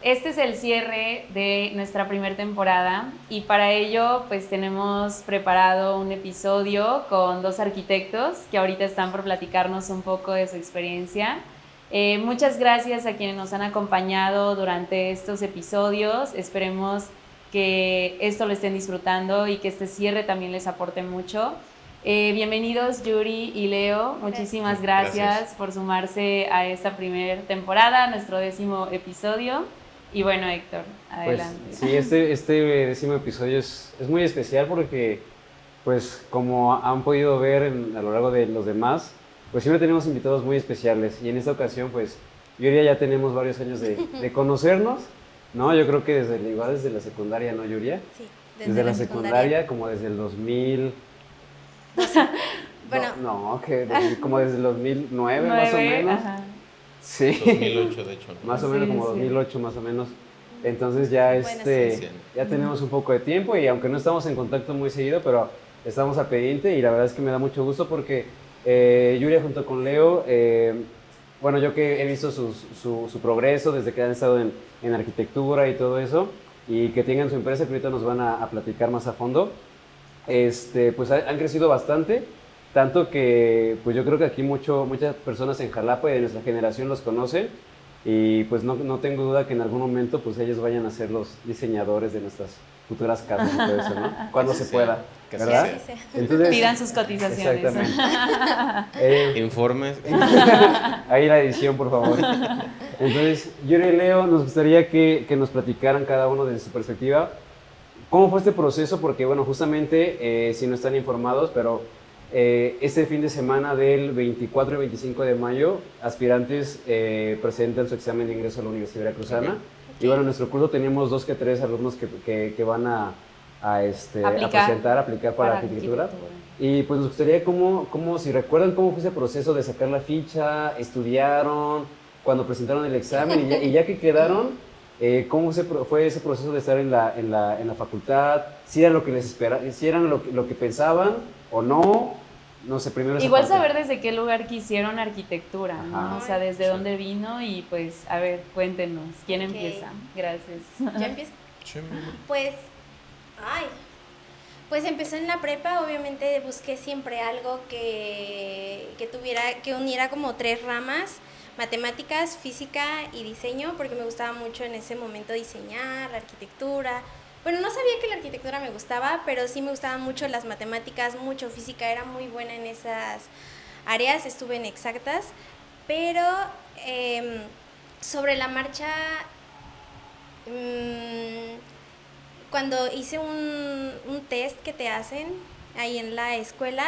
Este es el cierre de nuestra primera temporada y para ello pues tenemos preparado un episodio con dos arquitectos que ahorita están por platicarnos un poco de su experiencia. Muchas gracias a quienes nos han acompañado durante estos episodios. Esperemos que esto lo estén disfrutando y que este cierre también les aporte mucho. Bienvenidos Yuri y Leo, muchísimas gracias por sumarse a esta primera temporada, nuestro 10º episodio. Y bueno, Héctor, adelante. Pues, sí, este 10º episodio es muy especial porque, pues, como han podido ver a lo largo de los demás, pues siempre tenemos invitados muy especiales. Y en esta ocasión, pues, yo diría ya tenemos varios años de conocernos, ¿no? Yo creo que igual desde la secundaria, ¿no, Yuria? Sí, desde la secundaria, como desde el 2000... Bueno, como desde el 2009 más o menos. Ajá. Sí. 2008 de hecho. Más o menos como 2008 más o menos. Entonces ya ya tenemos un poco de tiempo y aunque no estamos en contacto muy seguido, pero estamos al pendiente y la verdad es que me da mucho gusto porque Yuria junto con Leo, bueno, yo que he visto su progreso desde que han estado en arquitectura y todo eso y que tengan su empresa que ahorita nos van a platicar más a fondo, pues han crecido bastante. Tanto que pues yo creo que aquí muchas personas en Jalapa y de nuestra generación los conocen y pues no tengo duda que en algún momento pues ellos vayan a ser los diseñadores de nuestras futuras casas y todo eso, ¿no? Cuando se pueda, ¿verdad? Sí. Entonces, pidan sus cotizaciones. Exactamente. Informes. Ahí la edición, por favor. Entonces, Yuri y Leo, nos gustaría que nos platicaran cada uno desde su perspectiva. ¿Cómo fue este proceso? Porque, bueno, justamente, si no están informados, pero este fin de semana del 24 y 25 de mayo, aspirantes presentan su examen de ingreso a la Universidad Veracruzana. Okay. Y bueno, en nuestro curso teníamos 2 que 3 alumnos que van a aplicar para arquitectura. Y pues nos gustaría si recuerdan cómo fue ese proceso de sacar la ficha, estudiaron, cuando presentaron el examen y ya que quedaron, ¿cómo fue ese proceso de estar en la facultad? ¿Si eran lo que les esperaban, si eran lo que pensaban o no? No sé, primero igual saber desde qué lugar quisieron arquitectura, ¿no? O sea, desde dónde vino y pues, a ver, cuéntenos, ¿quién empieza? Gracias. ¿Yo empiezo? Pues empezó en la prepa, obviamente busqué siempre algo que uniera como 3 ramas: matemáticas, física y diseño, porque me gustaba mucho en ese momento diseñar, la arquitectura. Bueno, no sabía que la arquitectura me gustaba, pero sí me gustaban mucho las matemáticas, mucho física, era muy buena en esas áreas, estuve en exactas, pero sobre la marcha, cuando hice un test que te hacen ahí en la escuela,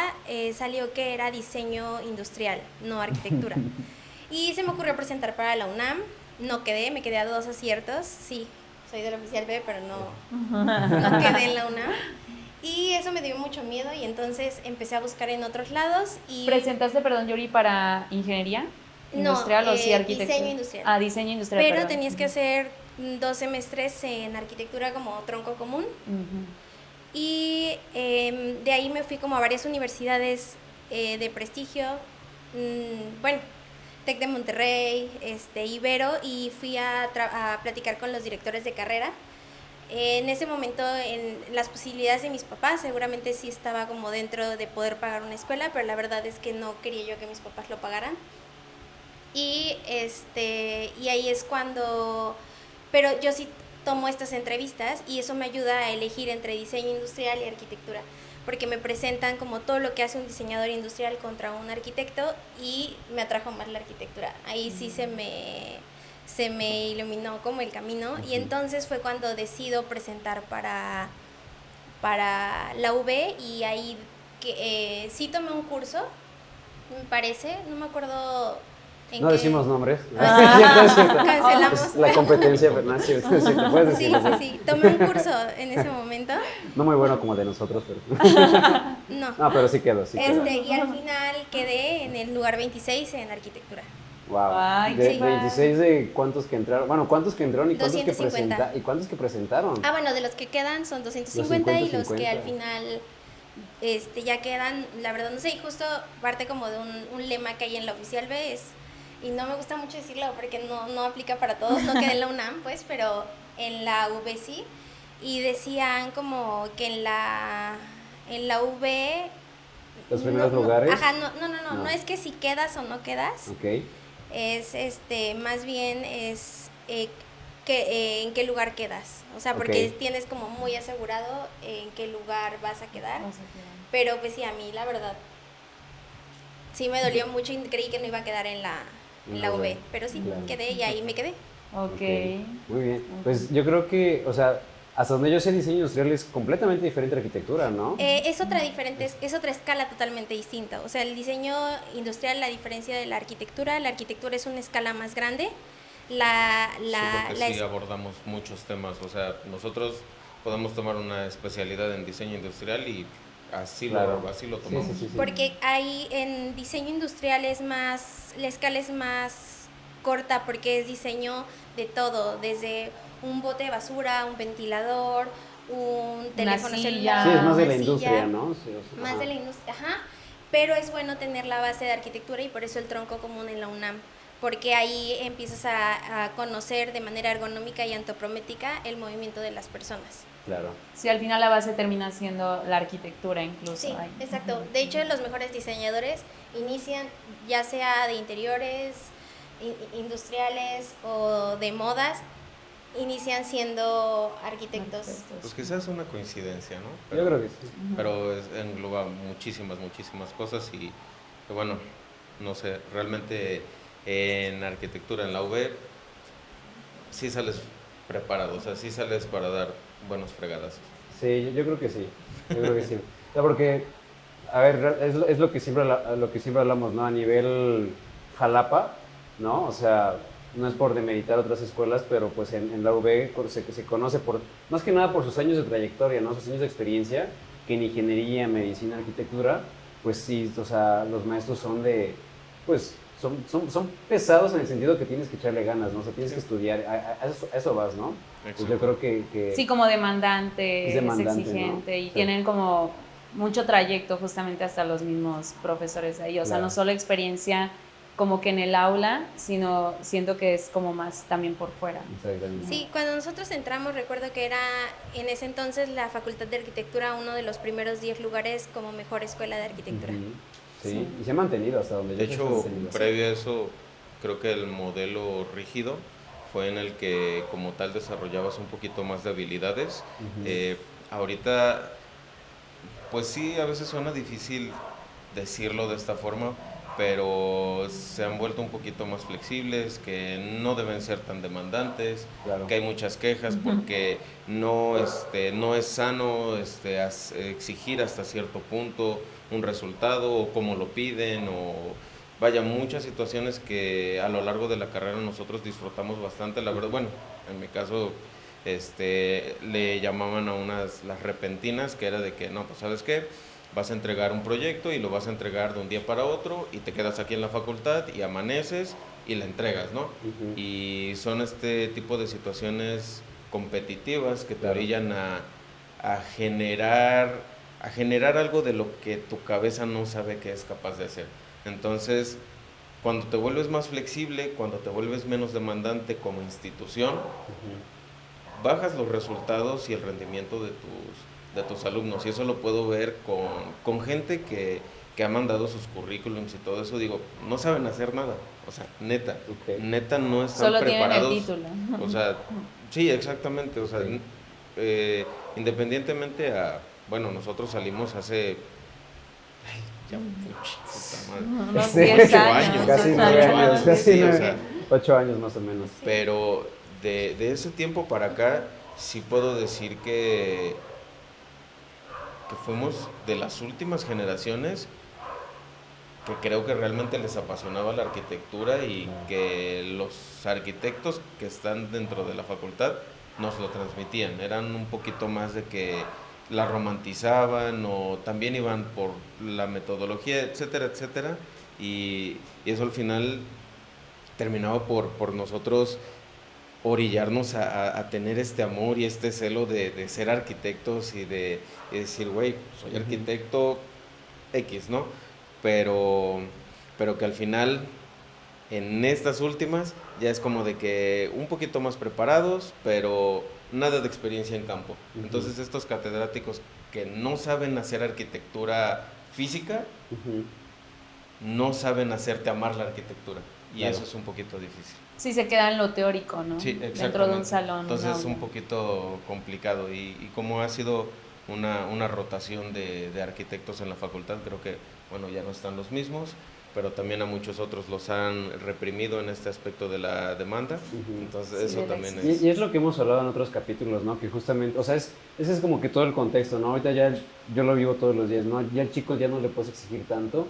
salió que era diseño industrial, no arquitectura. Y se me ocurrió presentar para la UNAM, no quedé, me quedé a 2 aciertos, sí. Soy del oficial B, pero no quedé en la UNAM. Y eso me dio mucho miedo y entonces empecé a buscar en otros lados. ¿Presentaste, perdón, Yuri, para ingeniería industrial o sí arquitectura? Diseño industrial. Ah, diseño industrial, pero perdón. tenías que hacer 2 semestres en arquitectura como tronco común. Y de ahí me fui como a varias universidades de prestigio. Bueno, TEC de Monterrey, Ibero, y fui a platicar con los directores de carrera. En ese momento, en las posibilidades de mis papás, seguramente sí estaba como dentro de poder pagar una escuela, pero la verdad es que no quería yo que mis papás lo pagaran. Y ahí es cuando... Pero yo sí tomo estas entrevistas y eso me ayuda a elegir entre diseño industrial y arquitectura, porque me presentan como todo lo que hace un diseñador industrial contra un arquitecto y me atrajo más la arquitectura. Ahí sí se me iluminó como el camino. Y entonces fue cuando decido presentar para la UV y ahí sí tomé un curso, me parece, no me acuerdo. No decimos nombres. Cancelamos. La competencia, Fernanda. Sí, puedes decirlo. Sí. Tomé un curso en ese momento. No muy bueno como de nosotros, pero... No. No, pero sí quedó, Y al final quedé en el lugar 26 en arquitectura. Wow. Ay, de 26 de cuántos que entraron. Bueno, ¿cuántos que entraron y cuántos 250. cuántos que presentaron? Ah, bueno, de los que quedan son 250 y los 50. que al final ya quedan, la verdad no sé, y justo parte como de un lema que hay en la Oficial B es y no me gusta mucho decirlo porque no aplica para todos, no quedé en la UNAM, pues, pero en la UV sí, y decían como que en la UV... ¿Los primeros lugares? Ajá, no es que si quedas o no quedas, okay. Es más bien es en qué lugar quedas, o sea, porque tienes como muy asegurado en qué lugar vas a quedar, pero pues sí, a mí la verdad sí me dolió mucho y creí que no iba a quedar en la UV, pero sí, quedé y ahí me quedé. Okay. Muy bien, pues yo creo que, o sea, hasta donde yo sé, diseño industrial es completamente diferente a arquitectura, ¿no? Es otra escala totalmente distinta. O sea, el diseño industrial, la diferencia de la arquitectura es una escala más grande. Sí, abordamos muchos temas. O sea, nosotros podemos tomar una especialidad en diseño industrial y así lo tomamos. Sí. Porque ahí en diseño industrial la escala es más corta porque es diseño de todo, desde un bote de basura, un ventilador, un teléfono celular. Sí, es más de la industria, ¿no? Sí, más de la industria, ajá. Pero es bueno tener la base de arquitectura y por eso el tronco común en la UNAM, porque ahí empiezas a conocer de manera ergonómica y antropométrica el movimiento de las personas. Claro. Sí, al final la base termina siendo la arquitectura incluso. Sí, exacto. De hecho, los mejores diseñadores inician ya sea de interiores, industriales o de modas, inician siendo arquitectos. Pues quizás es una coincidencia, ¿no? Pero, yo creo que sí. Pero engloba muchísimas cosas y bueno, no sé, realmente en arquitectura en la UV sí sales preparado, o sea, sí sales para dar buenos fregadazos. Sí, yo creo que sí, yo creo que sí. O sea, porque, a ver, es lo que siempre hablamos, ¿no? A nivel Jalapa, ¿no? O sea, no es por demeritar otras escuelas, pero pues en la UV se conoce más que nada por sus años de trayectoria, ¿no? Sus años de experiencia, que en ingeniería, medicina, arquitectura, pues sí, o sea, los maestros son son pesados en el sentido que tienes que echarle ganas, ¿no? O sea, tienes que estudiar, a eso vas, ¿no? Pues yo creo que... Sí, como demandante, es ¿no? exigente, y tienen como mucho trayecto justamente hasta los mismos profesores de ahí, o sea, no solo experiencia como que en el aula, sino siento que es como más también por fuera. Exactamente. Sí, cuando nosotros entramos, recuerdo que era en ese entonces la Facultad de Arquitectura uno de los primeros 10 lugares como mejor escuela de arquitectura. Sí, y se ha mantenido hasta donde yo sé. De hecho, previo a eso, creo que el modelo rígido fue en el que como tal desarrollabas un poquito más de habilidades. Ahorita, pues sí, a veces suena difícil decirlo de esta forma, pero se han vuelto un poquito más flexibles, que no deben ser tan demandantes, que hay muchas quejas porque no es sano exigir hasta cierto punto un resultado o cómo lo piden, o vaya, muchas situaciones que a lo largo de la carrera nosotros disfrutamos bastante, la verdad. Bueno, en mi caso le llamaban a las repentinas, que era de que no, pues ¿sabes qué? Vas a entregar un proyecto y lo vas a entregar de un día para otro y te quedas aquí en la facultad y amaneces y la entregas, ¿no? Y son este tipo de situaciones competitivas que te orillan a generar algo de lo que tu cabeza no sabe que es capaz de hacer. Entonces, cuando te vuelves más flexible, cuando te vuelves menos demandante como institución, bajas los resultados y el rendimiento de tus alumnos, y eso lo puedo ver con gente que ha mandado sus currículums y todo eso. Digo, no saben hacer nada, o sea, neta no están solo preparados. Tienen el título. O sea, sí, exactamente, o sea, independientemente bueno, nosotros salimos hace... ya unos 10 años. Casi 9 años, casi 8 años más o menos. Pero de ese tiempo para acá, sí puedo decir que fuimos de las últimas generaciones que creo que realmente les apasionaba la arquitectura, y que los arquitectos que están dentro de la facultad nos lo transmitían. Eran un poquito más de que la romantizaban, o también iban por la metodología, etcétera, etcétera, y eso al final terminaba por nosotros orillarnos a tener este amor y este celo de ser arquitectos y de decir, güey, soy arquitecto X, ¿no? Pero que al final En estas últimas ya es como de que un poquito más preparados, pero nada de experiencia en campo. Entonces estos catedráticos que no saben hacer arquitectura física, no saben hacerte amar la arquitectura. Y eso es un poquito difícil. Sí, se queda en lo teórico, ¿no? Sí, exactamente. Dentro de un salón. Entonces es un poquito complicado. Y como ha sido una rotación de arquitectos en la facultad, creo que, bueno, ya no están los mismos, pero también a muchos otros los han reprimido en este aspecto de la demanda. Entonces eso también es... Y es lo que hemos hablado en otros capítulos, ¿no? Que justamente, o sea, ese es como que todo el contexto, ¿no? Ahorita ya yo lo vivo todos los días, ¿no? Ya al chico ya no le puedes exigir tanto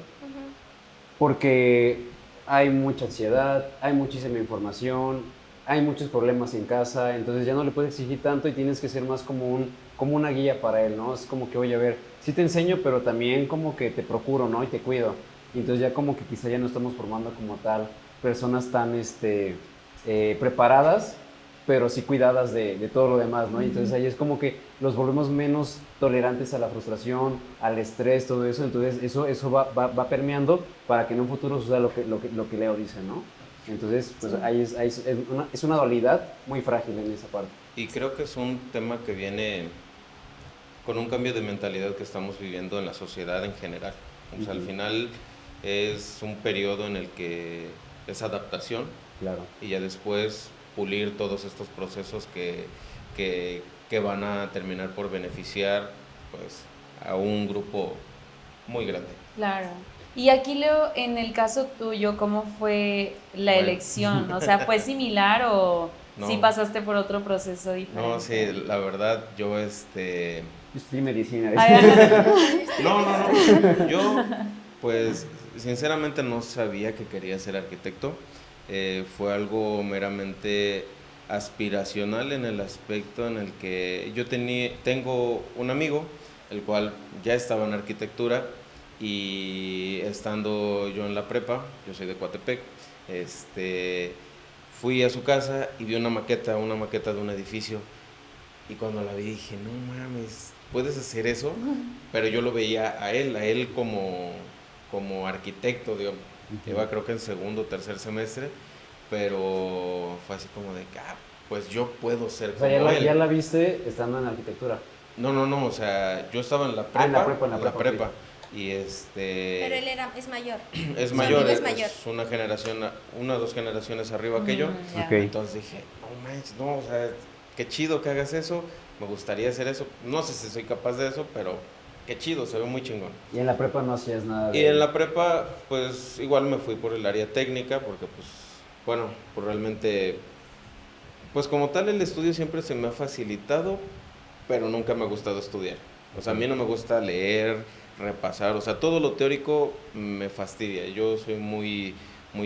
porque hay mucha ansiedad, hay muchísima información, hay muchos problemas en casa, entonces ya no le puedes exigir tanto y tienes que ser más como una guía para él, ¿no? Es como que, oye, a ver, sí te enseño, pero también como que te procuro, ¿no? Y te cuido. Y entonces ya como que quizá ya no estamos formando como tal personas tan preparadas, pero sí cuidadas de todo lo demás, ¿no? Y entonces ahí es como que los volvemos menos tolerantes a la frustración, al estrés, todo eso. Entonces eso va permeando para que en un futuro suceda lo que Leo dice, ¿no? Entonces, pues ahí es una dualidad muy frágil en esa parte. Y creo que es un tema que viene con un cambio de mentalidad que estamos viviendo en la sociedad en general. O sea, al final es un periodo en el que es adaptación. Claro. Y ya después pulir todos estos procesos que van a terminar por beneficiar, pues, a un grupo muy grande. Claro. Y aquí, Leo, en el caso tuyo, ¿cómo fue la elección? O sea, ¿fue similar o sí pasaste por otro proceso diferente? No, sí, la verdad, yo Estudié medicina. No. Yo, pues, sinceramente no sabía que quería ser arquitecto. Fue algo meramente aspiracional en el aspecto en el que yo tengo un amigo, el cual ya estaba en arquitectura, y estando yo en la prepa, yo soy de Coatepec, fui a su casa y vi una maqueta de un edificio, y cuando la vi dije, no mames, ¿puedes hacer eso? Pero yo lo veía a él como arquitecto, digamos. Iba creo que en segundo o tercer semestre, pero fue así como de que, pues yo puedo ser como él. ¿Ya la viste estando en arquitectura? No, o sea, yo estaba en la prepa. En la prepa. Y Pero él es mayor. Es mayor, es una generación, una o dos generaciones arriba que yo. Okay. Entonces dije, no manches, no, o sea, qué chido que hagas eso, me gustaría hacer eso. No sé si soy capaz de eso, pero qué chido, se ve muy chingón. ¿Y en la prepa no hacías nada? Y en la prepa, pues igual me fui por el área técnica, porque pues, bueno, pues realmente, pues como tal el estudio siempre se me ha facilitado, pero nunca me ha gustado estudiar. O sea, a mí no me gusta leer, repasar, o sea, todo lo teórico me fastidia. Yo soy muy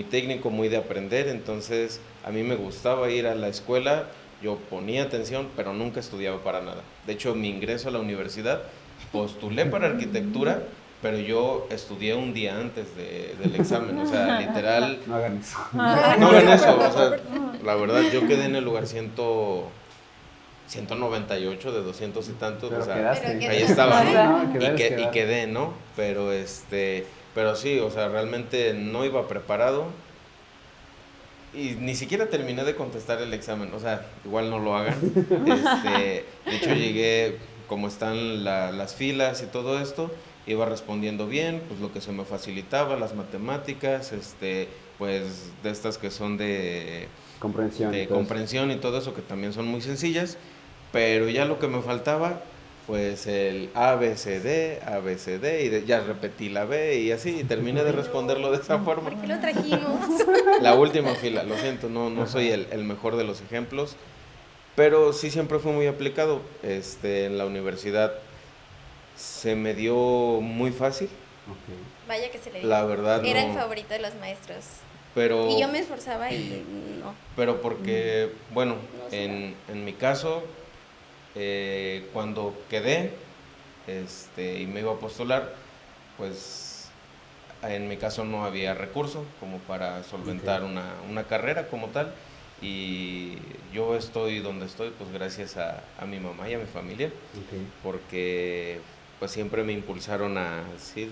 técnico, muy de aprender, entonces a mí me gustaba ir a la escuela, yo ponía atención, pero nunca estudiaba para nada. De hecho, mi ingreso a la universidad, postulé para arquitectura, pero yo estudié un día antes del examen, o sea, literal... No hagan eso. No hagan eso, o sea, la verdad, yo quedé en el lugar 198 de 200 y tantos, pero o sea, quedaste. ahí estaba, ¿no? Y quedé, ¿no? Pero sí, o sea, realmente no iba preparado y ni siquiera terminé de contestar el examen, o sea, igual no lo hagan. De hecho llegué, como están las filas y todo esto, iba respondiendo bien, pues lo que se me facilitaba, las matemáticas, pues de estas que son de comprensión y todo eso, que también son muy sencillas, pero ya lo que me faltaba, pues el A, B, C, D, y ya repetí la B y así, y terminé de responderlo de esa forma. ¿Por qué lo trajimos? La última fila, lo siento, no soy el mejor de los ejemplos, pero sí siempre fue muy aplicado. En la universidad se me dio muy fácil. Okay. Vaya que se le dio. La verdad Era no. el favorito de los maestros. Pero, y yo me esforzaba y no. Pero porque, bueno, en mi caso, cuando quedé y me iba a postular, pues en mi caso no había recurso como para solventar una carrera como tal, y yo estoy donde estoy pues gracias a mi mamá y a mi familia, porque pues siempre me impulsaron a decir,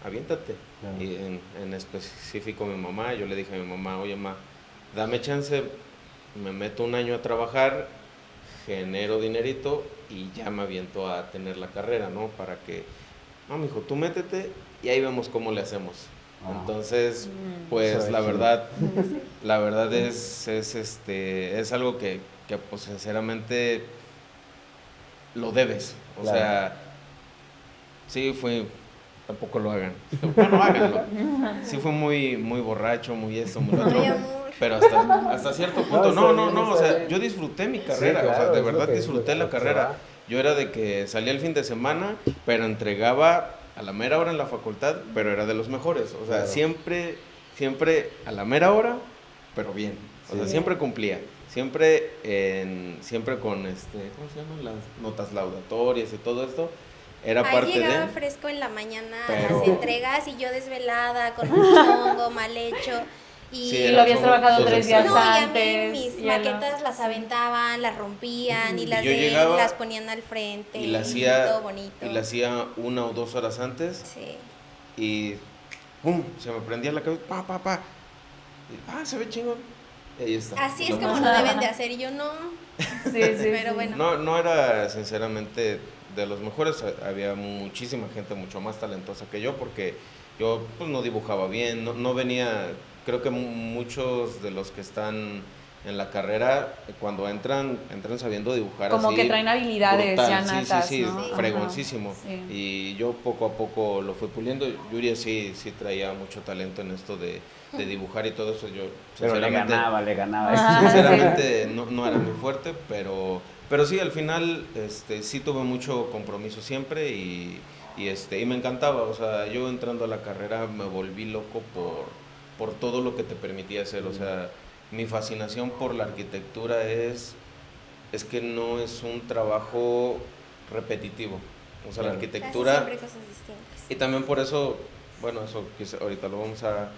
aviéntate. Claro. Y en específico mi mamá, yo le dije a mi mamá, oye, ma, dame chance, me meto un año a trabajar, genero dinerito y ya me aviento a tener la carrera, ¿no? Para que, no, mijo, tú métete y ahí vemos cómo le hacemos. Entonces, pues la verdad es algo que pues sinceramente lo debes. O Claro. sea, sí tampoco lo hagan. Bueno, háganlo. Sí fue muy, muy borracho, muy esto, muy lo otro. Ay, amor. Pero hasta cierto punto, No, no, o está sea, bien. yo disfruté mi Sí, carrera, claro, o sea, de es lo verdad que- disfruté lo la que se carrera. va. Yo era de que salía el fin de semana, pero entregaba a la mera hora en la facultad, pero era de los mejores, o sea, Claro. siempre a la mera hora, pero bien, o sea, Sí. siempre cumplía, siempre con ¿cómo se llaman? Las notas laudatorias y todo esto, era Ahí parte llegaba de... fresco en la mañana a Pero- las entregas y yo desvelada con un chongo mal hecho. Y, Sí, Y lo habías Somos trabajado dos 3 días no, y a antes. mí mis y él no. maquetas las aventaban, las rompían y las yo de él llegaba las ponían al frente y la hacía, todo bonito. y la hacía 1 o 2 horas antes. Sí. Y ¡pum! Se me prendía la cabeza, pa. Y, se ve chingón. Y ahí está. Así es Lo como más. lo deben de hacer y yo no. Sí, Pero sí. bueno. No era sinceramente de los mejores, había muchísima gente mucho más talentosa que yo porque yo pues no dibujaba bien, no venía, creo que muchos de los que están en la carrera cuando entran sabiendo dibujar Como así, que traen habilidades brutal. ya natas, sí, ¿no? fregoncísimo. Ajá, sí. Y yo poco a poco lo fui puliendo. Yuri sí traía mucho talento en esto de dibujar y todo eso. Yo Pero le sinceramente ganaba. Ah, sinceramente no era muy fuerte, pero sí, al final sí tuve mucho compromiso siempre y me encantaba. O sea, yo entrando a la carrera me volví loco por todo lo que te permitía hacer. O sea, mi fascinación por la arquitectura es que no es un trabajo repetitivo. O sea, la Claro. arquitectura... Haces siempre cosas distintas. Y también por eso, bueno, eso ahorita lo vamos a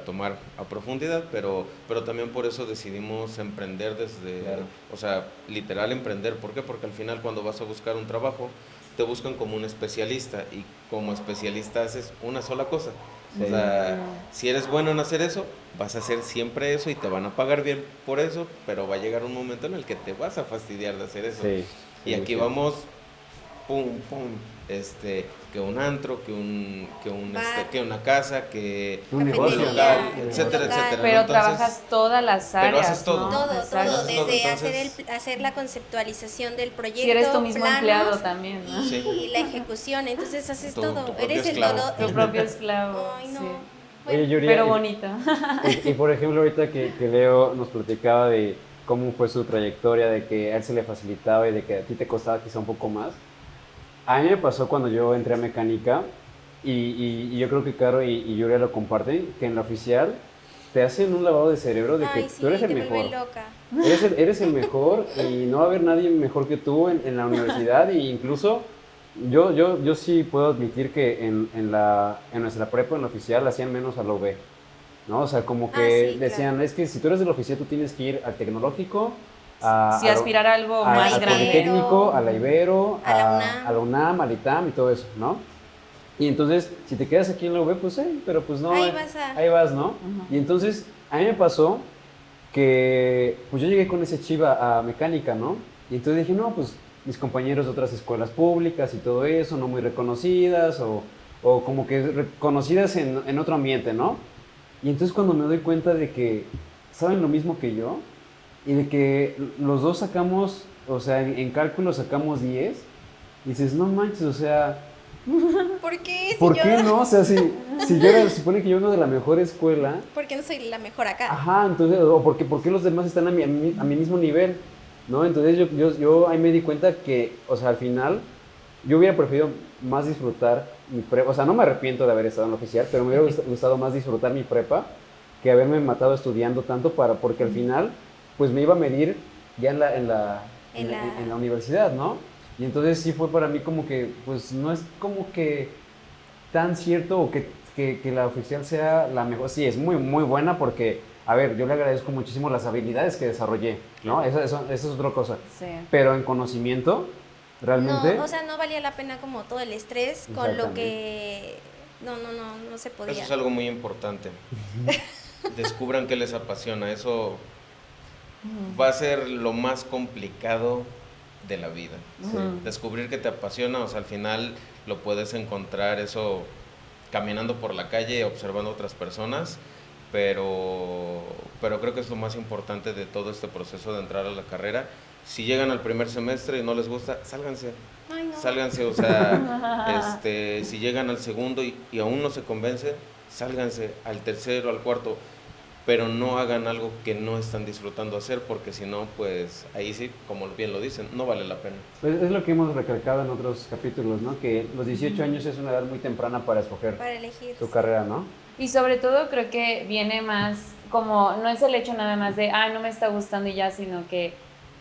tomar a profundidad, pero también por eso decidimos emprender desde, Claro. o sea, literal emprender. ¿Por qué? Porque al final cuando vas a buscar un trabajo, te buscan como un especialista y como especialista haces una sola cosa. Sí. O sea, si eres bueno en hacer eso, vas a hacer siempre eso y te van a pagar bien por eso, pero va a llegar un momento en el que te vas a fastidiar de hacer eso. Sí, Y aquí sí. vamos, pum, que un antro, que una casa, que Un Cafetería, negocio. local, un etcétera, local. etcétera. Pero ¿no? Entonces, trabajas todas las áreas. pero haces todo. ¿no? Todo, Exacto. todo, Haces todo, desde entonces- hacer la conceptualización del proyecto, Si eres tu mismo planos, empleado también, ¿no? y Sí. la ejecución, entonces haces Tu todo, propio eres el esclavo. todo. Tu propio esclavo. Ay, no. sí. Bueno, Oye, Yuri, Pero bonito. y por ejemplo, ahorita que Leo nos platicaba de cómo fue su trayectoria, de que a él se le facilitaba y de que a ti te costaba quizá un poco más. A mí me pasó cuando yo entré a mecánica y yo creo que Caro y Yuri lo comparten, que en la oficial te hacen un lavado de cerebro de que ay, sí, tú eres el te mejor. vuelve loca. Eres el mejor y no va a haber nadie mejor que tú en la universidad e incluso yo sí puedo admitir que en nuestra prepa, en la oficial, hacían menos a la UB, ¿no? O sea, como que sí, decían, claro. es que si tú eres de la oficial tú tienes que ir al tecnológico, Si aspirar a algo más al grande. Politécnico, a la Ibero, a la UNAM. a la UNAM, al ITAM y todo eso, ¿no? Y entonces, si te quedas aquí en la UB, pues pero pues no. Ahí vas, ¿no? Ujú. Y entonces, a mí me pasó que, pues yo llegué con ese chiva a mecánica, ¿no? Y entonces dije, no, pues mis compañeros de otras escuelas públicas y todo eso, no muy reconocidas o como que reconocidas en otro ambiente, ¿no? Y entonces cuando me doy cuenta de que saben lo mismo que yo y de que los dos sacamos, o sea, en cálculo sacamos 10, dices, no manches, o sea, ¿Por qué? Si ¿por yo, qué no? O sea, si yo se supone que yo vengo de la mejor escuela, ¿Por qué no soy la mejor acá? ajá, entonces, o por qué los demás están a mi mismo nivel, ¿no? Entonces yo ahí me di cuenta que, o sea, al final, yo hubiera preferido más disfrutar mi prepa, o sea, no me arrepiento de haber estado en la oficial, pero me hubiera gustado más disfrutar mi prepa que haberme matado estudiando tanto porque al final, pues me iba a medir ya en la universidad, ¿no? Y entonces sí fue para mí como que, pues no es como que tan cierto o que la oficial sea la mejor. Sí, es muy, muy buena porque, a ver, yo le agradezco muchísimo las habilidades que desarrollé, ¿no? Eso es otra cosa. Sí. Pero en conocimiento, realmente... No, o sea, no valía la pena como todo el estrés con lo Exactamente. que no se podía. Eso es algo muy importante. Descubran qué les apasiona, eso va a ser lo más complicado de la vida. Sí. Descubrir que te apasiona, o sea, al final lo puedes encontrar eso caminando por la calle, observando a otras personas, pero creo que es lo más importante de todo este proceso de entrar a la carrera. Si llegan al primer semestre y no les gusta, sálganse. Ay, no. Sálganse, o sea, si llegan al segundo y aún no se convencen, sálganse al tercero, al cuarto, pero no hagan algo que no están disfrutando hacer, porque si no, pues ahí sí, como bien lo dicen, no vale la pena. Pues es lo que hemos recalcado en otros capítulos, ¿no? Que los 18 años es una edad muy temprana para escoger Para elegir tu carrera, ¿no? Y sobre todo creo que viene más como, no es el hecho nada más de, no me está gustando y ya, sino que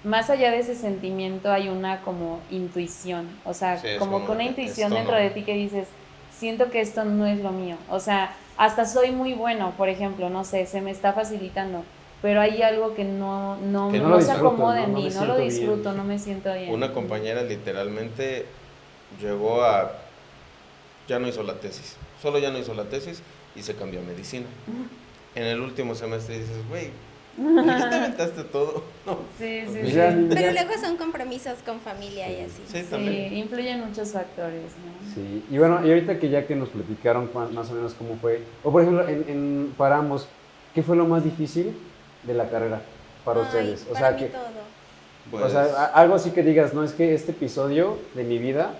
más allá de ese sentimiento hay una como intuición, o sea, Sí, como que una intuición dentro de ti que dices, siento que esto no es lo mío, o sea, hasta soy muy bueno, por ejemplo, no sé, se me está facilitando, pero hay algo que no se acomoda en mí, no lo disfruto, no me siento bien. Una compañera literalmente llegó a, ya no hizo la tesis, solo ya no hizo la tesis y se cambió a medicina. En el último semestre dices, güey, ¿por qué te aventaste todo? No. Sí. Pero luego son compromisos con familia y así. Sí, también. Sí, influyen muchos factores, ¿no? Sí, y bueno, y ahorita que nos platicaron más o menos cómo fue, o por ejemplo, para ambos, ¿qué fue lo más difícil de la carrera para ustedes? O para sea, mí que, todo. Pues, o sea, algo así que digas, no, es que este episodio de mi vida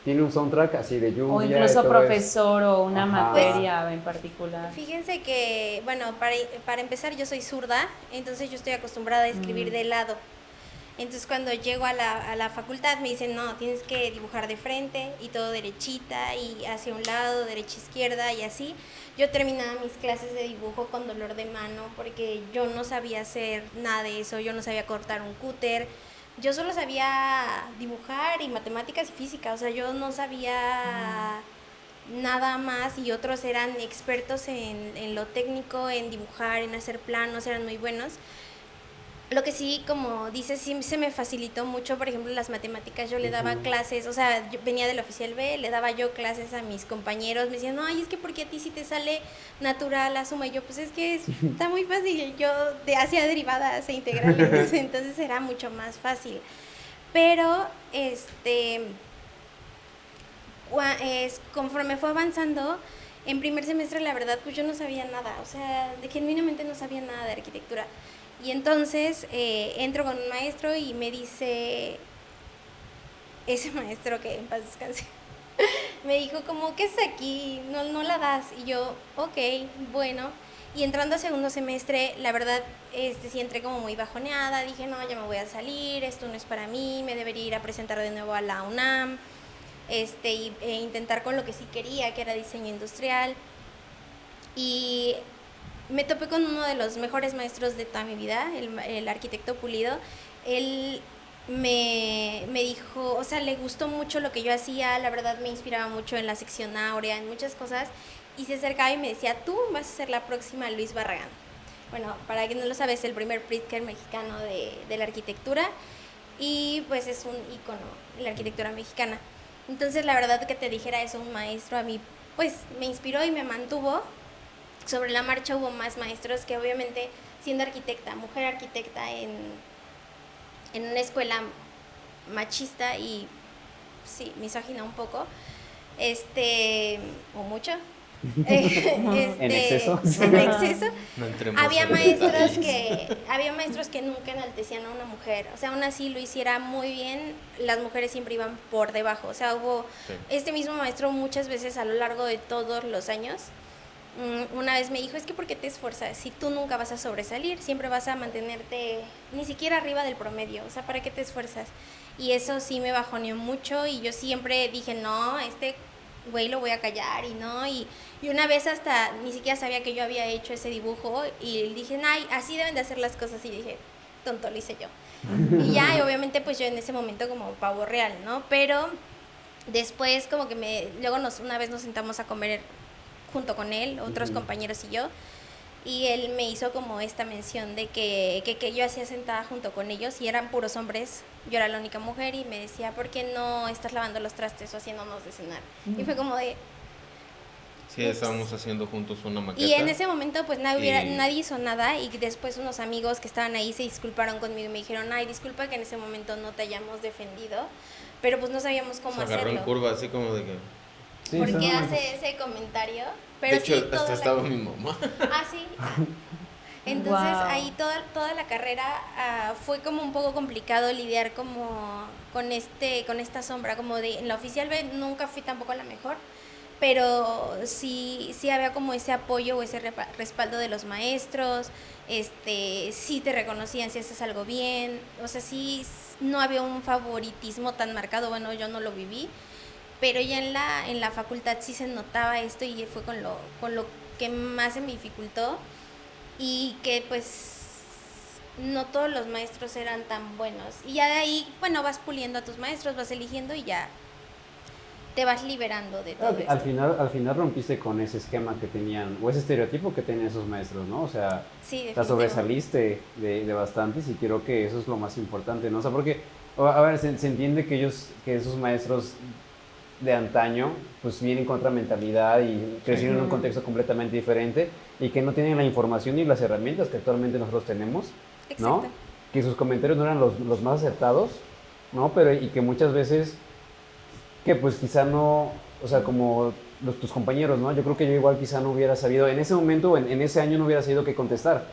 tiene un soundtrack así de lluvia. O incluso profesor o una Ajá. materia en particular. Fíjense que, bueno, para empezar yo soy zurda, entonces yo estoy acostumbrada a escribir de lado. Entonces cuando llego a la facultad me dicen, no, tienes que dibujar de frente y todo derechita y hacia un lado, derecha, izquierda y así. Yo terminaba mis clases de dibujo con dolor de mano porque yo no sabía hacer nada de eso, yo no sabía cortar un cúter. Yo solo sabía dibujar y matemáticas y física, o sea, yo no sabía nada más y otros eran expertos en lo técnico, en dibujar, en hacer planos, eran muy buenos. Lo que sí, como dices, sí se me facilitó mucho, por ejemplo, las matemáticas, yo le daba clases, o sea, yo venía del oficial B, le daba yo clases a mis compañeros, me decían, no, es que porque a ti sí te sale natural la suma, y yo, pues es que está muy fácil, yo hacía derivadas e integrales, entonces era mucho más fácil, pero, conforme fue avanzando, en primer semestre, la verdad, pues yo no sabía nada, o sea, genuinamente no sabía nada de arquitectura. Y entonces entro con un maestro y me dice, ese maestro que en paz descanse, me dijo como, ¿qué es aquí? No la das. Y yo, ok, bueno. Y entrando a segundo semestre, la verdad, sí entré como muy bajoneada, dije, no, ya me voy a salir, esto no es para mí, me debería ir a presentar de nuevo a la UNAM, e intentar con lo que sí quería, que era diseño industrial. Y me topé con uno de los mejores maestros de toda mi vida, el arquitecto Pulido. Él me dijo, o sea, le gustó mucho lo que yo hacía, la verdad me inspiraba mucho en la sección áurea, en muchas cosas, y se acercaba y me decía, tú vas a ser la próxima Luis Barragán. Bueno, para quien no lo sabe, es el primer Pritzker mexicano de la arquitectura, y pues es un ícono de la arquitectura mexicana. Entonces, la verdad que te dijera eso un maestro, a mí pues me inspiró y me mantuvo. Sobre la marcha hubo más maestros que obviamente siendo arquitecta, mujer arquitecta en una escuela machista y sí, misógina un poco, o mucho, ¿En exceso? En exceso. no entremos Había en maestros que nunca enaltecían a una mujer, o sea, aún así lo hiciera muy bien, las mujeres siempre iban por debajo, o sea, hubo este mismo maestro muchas veces a lo largo de todos los años. Una vez me dijo, es que ¿por qué te esfuerzas? Si tú nunca vas a sobresalir, siempre vas a mantenerte ni siquiera arriba del promedio, o sea, ¿para qué te esfuerzas? Y eso sí me bajoneó mucho y yo siempre dije, no, güey lo voy a callar y una vez hasta ni siquiera sabía que yo había hecho ese dibujo y dije, ay, así deben de hacer las cosas y dije, tonto, lo hice yo. Y ya, y obviamente pues yo en ese momento como pavo real, ¿no? Pero después como que luego una vez nos sentamos a comer junto con él, otros compañeros y yo, y él me hizo como esta mención de que yo hacía sentada junto con ellos y eran puros hombres, yo era la única mujer y me decía, ¿por qué no estás lavando los trastes o haciéndonos de cenar? Y fue como de, Sí, estábamos haciendo juntos una maqueta. Y en ese momento pues nadie hizo nada y después unos amigos que estaban ahí se disculparon conmigo y me dijeron, ay, disculpa que en ese momento no te hayamos defendido, pero pues no sabíamos cómo hacerlo. Se agarró en curva, así como de que... Sí, ¿por qué hace ese comentario? Pero de hecho, sí, hasta estaba mi mamá. Ah, sí. Entonces ahí toda la carrera fue como un poco complicado lidiar como con esta sombra, como de en la oficial B nunca fui tampoco la mejor, pero sí había como ese apoyo o ese respaldo de los maestros, sí te reconocían si haces algo bien, o sea, sí no había un favoritismo tan marcado, bueno, yo no lo viví, pero ya en la facultad sí se notaba esto y fue con lo que más se me dificultó y que pues no todos los maestros eran tan buenos y ya de ahí, bueno, vas puliendo a tus maestros, vas eligiendo y ya te vas liberando de todo esto. Al final rompiste con ese esquema que tenían, o ese estereotipo que tenían esos maestros, ¿no? O sea, sí, la sobresaliste de bastantes y creo que eso es lo más importante, ¿no? O sea, porque, a ver, se entiende que esos maestros de antaño, pues vienen con otra mentalidad y crecieron en un contexto completamente diferente y que no tienen la información ni las herramientas que actualmente nosotros tenemos, ¿no? Exacto. Que sus comentarios no eran los más acertados, ¿no? Pero y que muchas veces que pues quizá no, o sea, como tus compañeros, ¿no? Yo creo que yo igual quizá no hubiera sabido, en ese momento, en ese año no hubiera sabido qué contestar.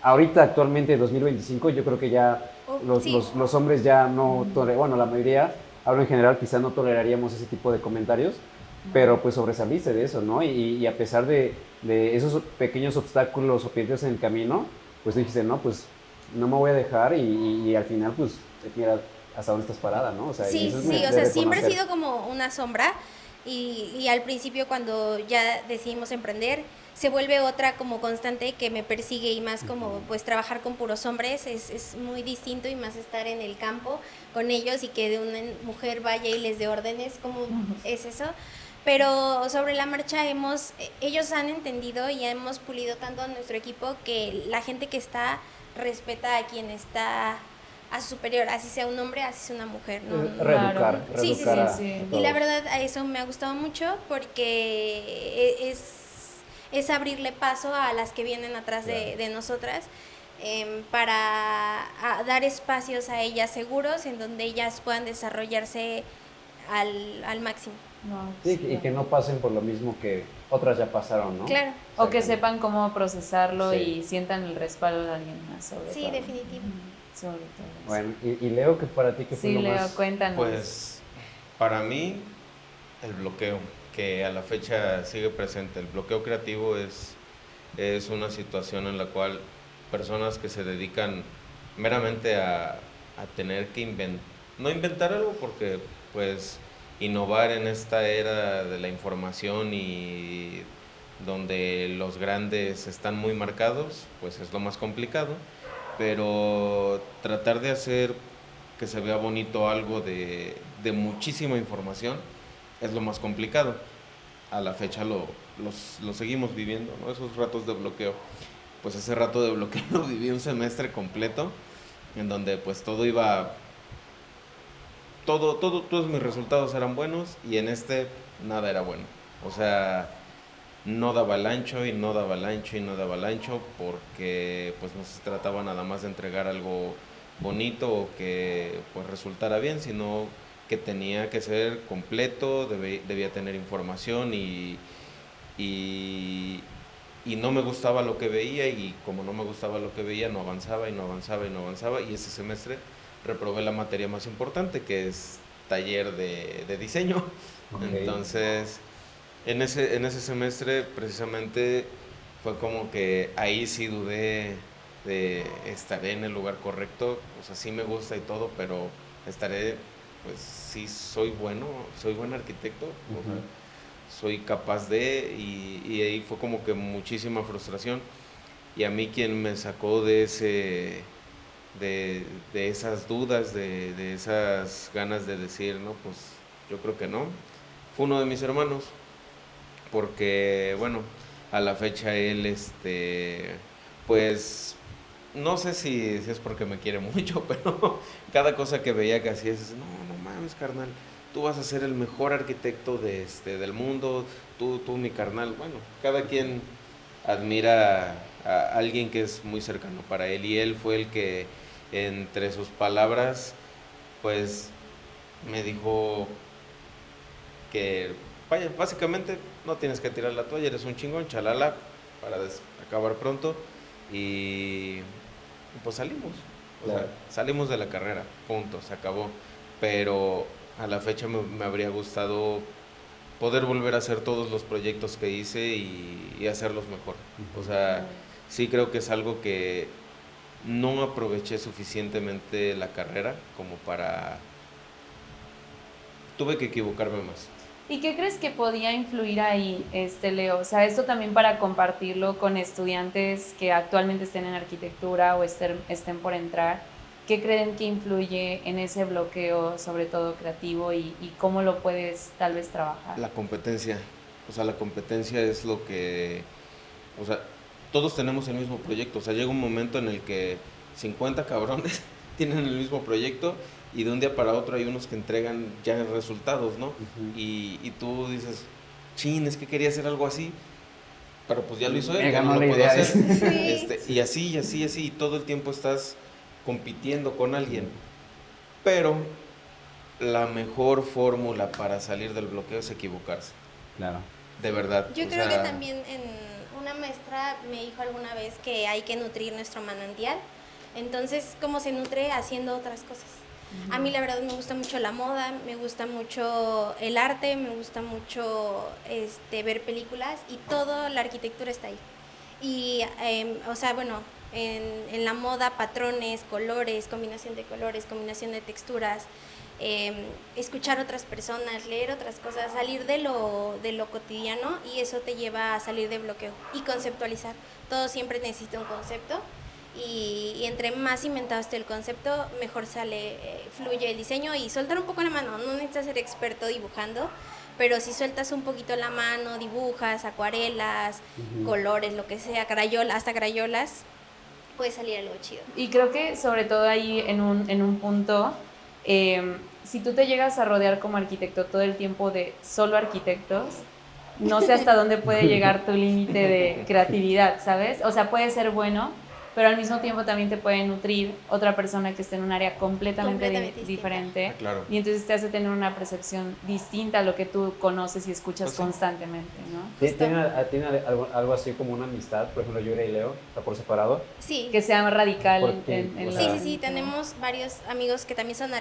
Ahorita, actualmente, 2025, yo creo que ya los hombres ya no, bueno, la mayoría, hablo en general, quizá no toleraríamos ese tipo de comentarios, pero pues sobresaliste de eso, ¿no? Y a pesar de esos pequeños obstáculos o piedras en el camino, pues dijiste, no, pues no me voy a dejar y al final, pues, mira, hasta dónde estás parada, ¿no? O sea, sí, o sea, siempre he sido como una sombra y al principio cuando ya decidimos emprender, se vuelve otra como constante que me persigue y más como pues trabajar con puros hombres es muy distinto y más estar en el campo con ellos y que de una mujer vaya y les dé órdenes, como es eso. Pero sobre la marcha ellos han entendido y hemos pulido tanto a nuestro equipo que la gente que está respeta a quien está a su superior, así sea un hombre, así sea una mujer, ¿no? Reeducar. Sí. Y la verdad a eso me ha gustado mucho porque es abrirle paso a las que vienen atrás de nosotras para dar espacios a ellas seguros en donde ellas puedan desarrollarse al máximo. Sí, y que no pasen por lo mismo que otras ya pasaron, ¿no? Claro. O que sepan cómo procesarlo y sientan el respaldo de alguien más sobre todo. Sí, definitivo. Sobre todo. Bueno, y Leo, que para ti, ¿qué fue lo más? Sí, Leo, cuéntanos. Pues, para mí, el bloqueo, que a la fecha sigue presente. El bloqueo creativo es una situación en la cual personas que se dedican meramente a tener que no inventar algo, porque pues innovar en esta era de la información y donde los grandes están muy marcados, pues es lo más complicado, pero tratar de hacer que se vea bonito algo de muchísima información es lo más complicado. A la fecha lo seguimos viviendo, ¿no? Esos ratos de bloqueo. Pues ese rato de bloqueo lo viví un semestre completo, en donde pues todo iba... Todos mis resultados eran buenos y en nada era bueno. O sea, no daba el ancho y no daba el ancho y no daba el ancho porque pues no se trataba nada más de entregar algo bonito o que pues resultara bien, sino que tenía que ser completo, debía tener información y no me gustaba lo que veía y como no me gustaba lo que veía no avanzaba y ese semestre reprobé la materia más importante, que es taller de diseño. Okay. Entonces, en ese semestre precisamente fue como que ahí sí dudé de estaré en el lugar correcto, o sea, sí me gusta y todo, pero pues sí soy buen arquitecto, o sea, soy capaz y ahí fue como que muchísima frustración. Y a mí quien me sacó de esas dudas, de esas ganas de decir, no, pues yo creo que no, fue uno de mis hermanos, porque bueno, a la fecha él, pues no sé si es porque me quiere mucho, pero cada cosa que veía que hacía es, no mames, carnal, tú vas a ser el mejor arquitecto del mundo, tú mi carnal. Bueno, cada quien admira a alguien que es muy cercano para él, y él fue el que entre sus palabras pues me dijo que vaya, básicamente no tienes que tirar la toalla, eres un chingón, chalala, para acabar pronto, y pues salimos, o Claro. sea, salimos de la carrera, punto, se acabó. Pero a la fecha me habría gustado poder volver a hacer todos los proyectos que hice y hacerlos mejor. O sea, sí creo que es algo que no aproveché suficientemente la carrera como para... Tuve que equivocarme más. ¿Y qué crees que podía influir ahí, Leo? O sea, esto también para compartirlo con estudiantes que actualmente estén en arquitectura o estén por entrar. ¿Qué creen que influye en ese bloqueo, sobre todo creativo, y cómo lo puedes tal vez trabajar? La competencia. O sea, la competencia es lo que... O sea, todos tenemos el mismo proyecto. O sea, llega un momento en el que 50 cabrones tienen el mismo proyecto y de un día para otro hay unos que entregan ya resultados, ¿no? Y tú dices, chin, es que quería hacer algo así, pero pues ya lo hizo él, Me ya no ganó lo la puedo idea. hacer. Y así, y todo el tiempo estás compitiendo con alguien. Pero la mejor fórmula para salir del bloqueo es equivocarse. Claro. De verdad. Yo o creo sea, que también una maestra me dijo alguna vez que hay que nutrir nuestro manantial. Entonces, ¿cómo se nutre? Haciendo otras cosas. A mí la verdad me gusta mucho la moda, me gusta mucho el arte, me gusta mucho ver películas, y toda la arquitectura está ahí. Y, o sea, bueno, en la moda, patrones, colores, combinación de texturas, escuchar otras personas, leer otras cosas, salir de lo cotidiano, y eso te lleva a salir de bloqueo y conceptualizar. Todo siempre necesita un concepto, y entre más inventado esté el concepto, mejor fluye el diseño. Y soltar un poco la mano, no necesitas ser experto dibujando, pero si sueltas un poquito la mano, dibujas, acuarelas, colores, lo que sea, hasta crayolas, puede salir algo chido. Y creo que sobre todo ahí en un punto, si tú te llegas a rodear como arquitecto todo el tiempo de solo arquitectos, no sé hasta dónde puede llegar tu límite de creatividad, ¿sabes? O sea, puede ser bueno, pero al mismo tiempo también te puede nutrir otra persona que esté en un área completamente diferente. Claro. Y entonces te hace tener una percepción distinta a lo que tú conoces y escuchas constantemente, ¿no? ¿Tiene algo así como una amistad? Por ejemplo, Yura y Leo, ¿está por separado? Sí. Que sea radical. Sí, tenemos varios amigos que también son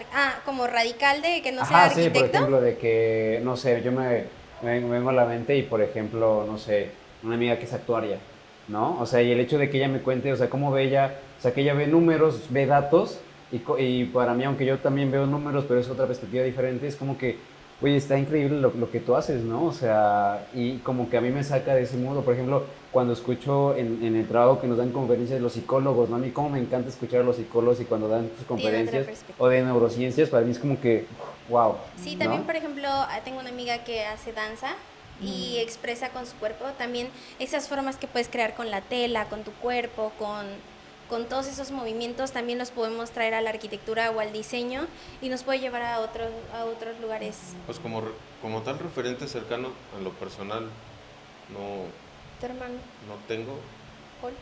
como radical de que no sea arquitecto. Sí, por ejemplo, de que, no sé, yo me vengo a la mente y, por ejemplo, no sé, una amiga que es actuaria, ¿no? O sea, y el hecho de que ella me cuente, o sea, cómo ve ella, o sea, que ella ve números, ve datos, y para mí, aunque yo también veo números, pero es otra perspectiva diferente, es como que, oye, está increíble lo que tú haces, ¿no? O sea, y como que a mí me saca de ese modo. Por ejemplo, cuando escucho en el trabajo que nos dan conferencias los psicólogos, ¿no? A mí como me encanta escuchar a los psicólogos, y cuando dan sus conferencias o de neurociencias, para mí es como que, wow. Sí, también, por ejemplo, tengo una amiga que hace danza y expresa con su cuerpo también esas formas que puedes crear con la tela, con tu cuerpo, con todos esos movimientos. También los podemos traer a la arquitectura o al diseño, y nos puede llevar a otros lugares. Pues como tal referente cercano a lo personal, ¿Tu hermano? no tengo. ¿Paul?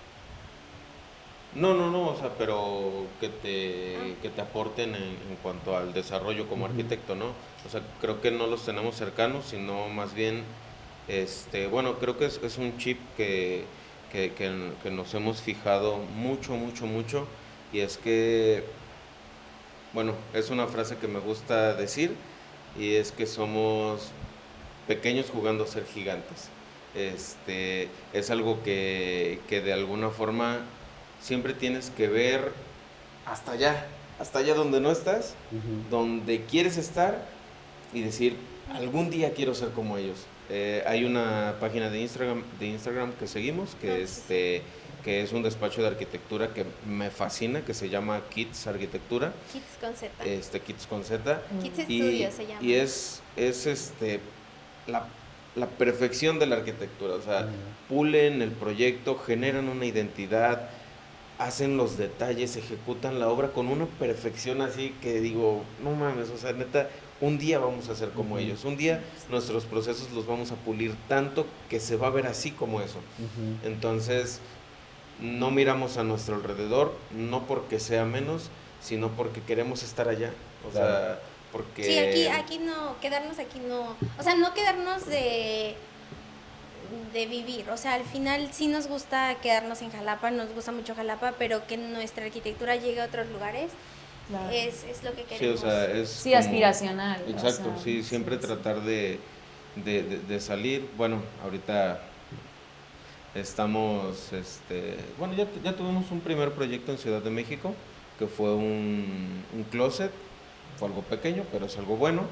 No, o sea, pero que te aporten en cuanto al desarrollo como arquitecto, ¿no? O sea, creo que no los tenemos cercanos, sino más bien, bueno, creo que es un chip que nos hemos fijado mucho, y es que, bueno, es una frase que me gusta decir, y es que somos pequeños jugando a ser gigantes. Es algo que de alguna forma siempre tienes que ver hasta allá donde no estás, donde quieres estar, y decir, algún día quiero ser como ellos. Hay una página de Instagram que seguimos, que es un despacho de arquitectura que me fascina, que se llama Kids Arquitectura. Kids con Z. Kids con Z. Kids Studio se llama. Y es la perfección de la arquitectura. O sea, pulen el proyecto, generan una identidad, hacen los detalles, ejecutan la obra con una perfección así que digo, no mames, o sea, neta, un día vamos a ser como ellos, un día nuestros procesos los vamos a pulir tanto que se va a ver así como eso. Entonces, no miramos a nuestro alrededor, no porque sea menos, sino porque queremos estar allá, o sea, porque... Sí, aquí no, quedarnos aquí no, o sea, no quedarnos de vivir, o sea, al final sí nos gusta quedarnos en Jalapa, nos gusta mucho Jalapa, pero que nuestra arquitectura llegue a otros lugares, claro, es lo que queremos. Sí, o sea, es sí, como, aspiracional. Exacto, o sea, sí, siempre sí, tratar de salir. Bueno, ahorita estamos, bueno, ya tuvimos un primer proyecto en Ciudad de México, que fue un closet, fue algo pequeño, pero es algo bueno.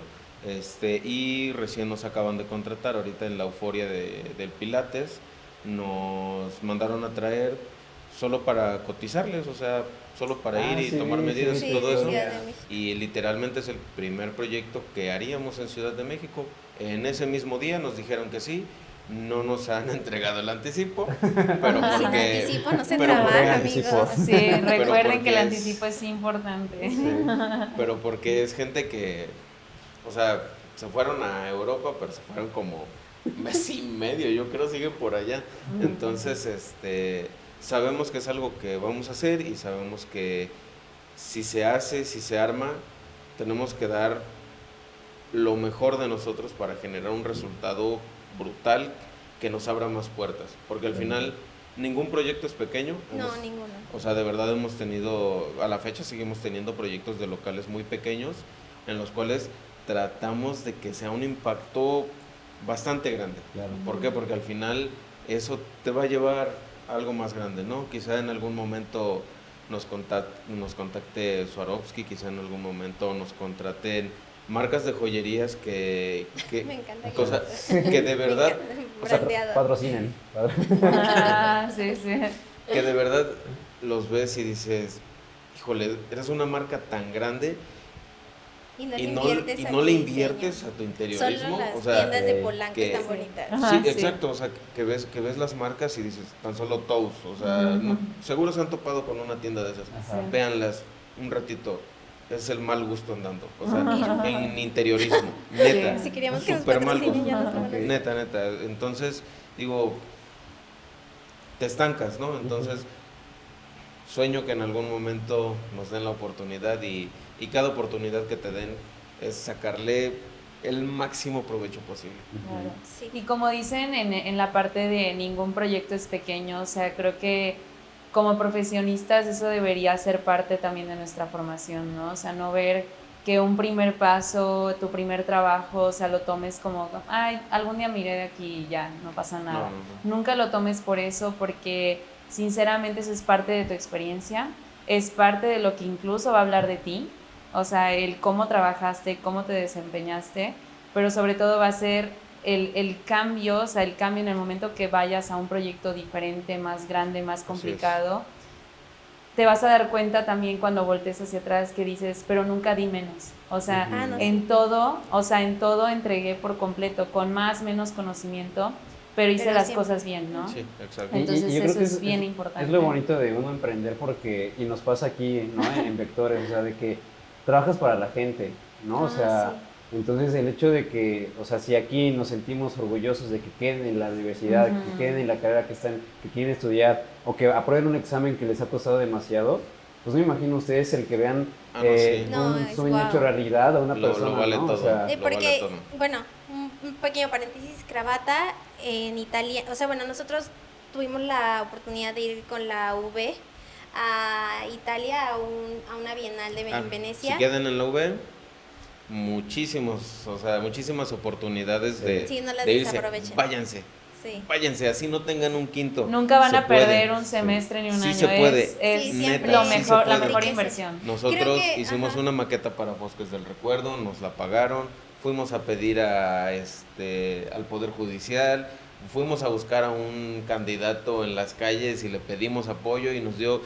Y recién nos acaban de contratar ahorita en la euforia del Pilates, nos mandaron a traer solo para cotizarles, o sea, solo para ir y tomar medidas y todo eso, y literalmente es el primer proyecto que haríamos en Ciudad de México. En ese mismo día nos dijeron que sí, no nos han entregado el anticipo, pero porque... Sin anticipo no se trabaja, amigos. Sí, recuerden que el anticipo es importante. Sí, pero porque es gente que... O sea, se fueron a Europa, pero se fueron como mes y medio, yo creo, siguen por allá. Entonces, sabemos que es algo que vamos a hacer y sabemos que si se hace, si se arma, tenemos que dar lo mejor de nosotros para generar un resultado brutal que nos abra más puertas. Porque al final, ningún proyecto es pequeño. No, ninguno. O sea, de verdad hemos tenido, a la fecha seguimos teniendo proyectos de locales muy pequeños en los cuales tratamos de que sea un impacto bastante grande. Claro. ¿Por qué? Porque al final eso te va a llevar a algo más grande, ¿no? Quizá en algún momento nos contacte Swarovski, quizá en algún momento nos contraten marcas de joyerías que me encanta que de verdad o sea, patrocinen. Sí. Que de verdad los ves y dices, híjole, eres una marca tan grande y no le inviertes a tu interiorismo. Solo las o sea, tiendas de Polanco están bonitas. Sí, exacto, o sea, que ves las marcas y dices, tan solo Tous, o sea, seguro se han topado con una tienda de esas. Véanlas un ratito, es el mal gusto andando, o sea, en interiorismo, neta. Si queríamos que súper mal gusto. Neta. Entonces, digo, te estancas, ¿no? Entonces, sueño que en algún momento nos den la oportunidad y cada oportunidad que te den es sacarle el máximo provecho posible. Claro. Sí. Y como dicen en la parte de ningún proyecto es pequeño, o sea, creo que como profesionistas eso debería ser parte también de nuestra formación, ¿no? O sea, no ver que un primer paso, tu primer trabajo, o sea, lo tomes como, ay, algún día me iré de aquí y ya, no pasa nada. No. Nunca lo tomes por eso, porque sinceramente eso es parte de tu experiencia, es parte de lo que incluso va a hablar de ti. O sea, el cómo trabajaste, cómo te desempeñaste, pero sobre todo va a ser el cambio, o sea, el cambio en el momento que vayas a un proyecto diferente, más grande, más complicado. Te vas a dar cuenta también cuando voltees hacia atrás que dices, pero nunca di menos. O sea, en todo entregué por completo, con más, menos conocimiento, pero hice las cosas bien, ¿no? Sí, exacto. Entonces eso es bien importante. Es lo bonito de uno emprender porque, y nos pasa aquí, ¿no? En Vectores, o sea, de que trabajas para la gente, ¿no? O sea, entonces el hecho de que, o sea, si aquí nos sentimos orgullosos de que queden en la universidad, que queden en la carrera que quieren estudiar, o que aprueben un examen que les ha costado demasiado, pues me imagino ustedes el que vean un sueño hecho realidad a una persona, lo vale, ¿no? todo. O sea, porque, bueno, un pequeño paréntesis, Cravata en Italia, o sea, bueno, nosotros tuvimos la oportunidad de ir con la UV a Italia a una bienal en Venecia. Si quedan en la UV, muchísimas oportunidades de irse. Váyanse, así no tengan un quinto. Nunca van a perder un semestre ni un año. Se puede. Es lo mejor, la mejor inversión. Nosotros hicimos una maqueta para Bosques del Recuerdo, nos la pagaron, fuimos a pedir al Poder Judicial, fuimos a buscar a un candidato en las calles y le pedimos apoyo y nos dio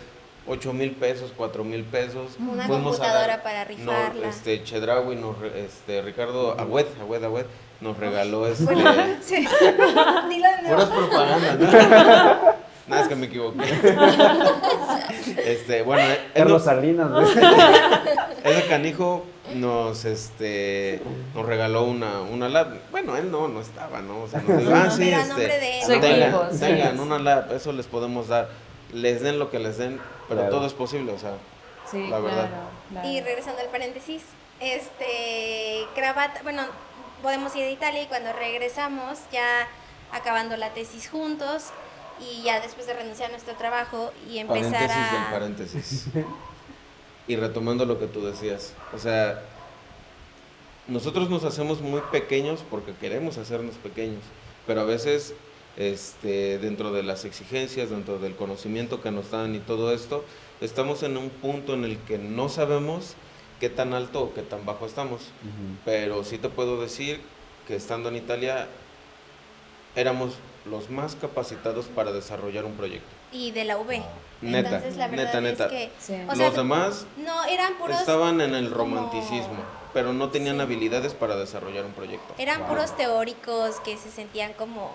8,000 pesos, 4,000 pesos. Una computadora para rifarla. Chedraui, Ricardo Agüed nos regaló puras puras propagandas, ¿no? Nada, es que me equivoqué. Bueno, Carlos Salinas, ¿no? ese canijo nos regaló una lab. Bueno, él no estaba, ¿no? O sea, nos dijo, sí, era nombre de él. tengan una lab, eso les podemos dar. Les den lo que les den, pero Claro. todo es posible, o sea, Sí, la verdad. claro. Y regresando al paréntesis, Cravata, bueno, podemos ir a Italia y cuando regresamos, ya acabando la tesis juntos y ya después de renunciar a nuestro trabajo y empezar Paréntesis del a... paréntesis. Y retomando lo que tú decías, o sea, nosotros nos hacemos muy pequeños porque queremos hacernos pequeños, pero a veces dentro de las exigencias, dentro del conocimiento que nos dan y todo esto, estamos en un punto en el que no sabemos qué tan alto o qué tan bajo estamos. Pero sí te puedo decir que estando en Italia éramos los más capacitados para desarrollar un proyecto. Y de la UV. Neta, Entonces, la verdad neta. es que... Sí. O sea, Los demás no, eran puros... estaban en el como- romanticismo, pero no tenían Sí. habilidades para desarrollar un proyecto. Eran puros teóricos que se sentían como...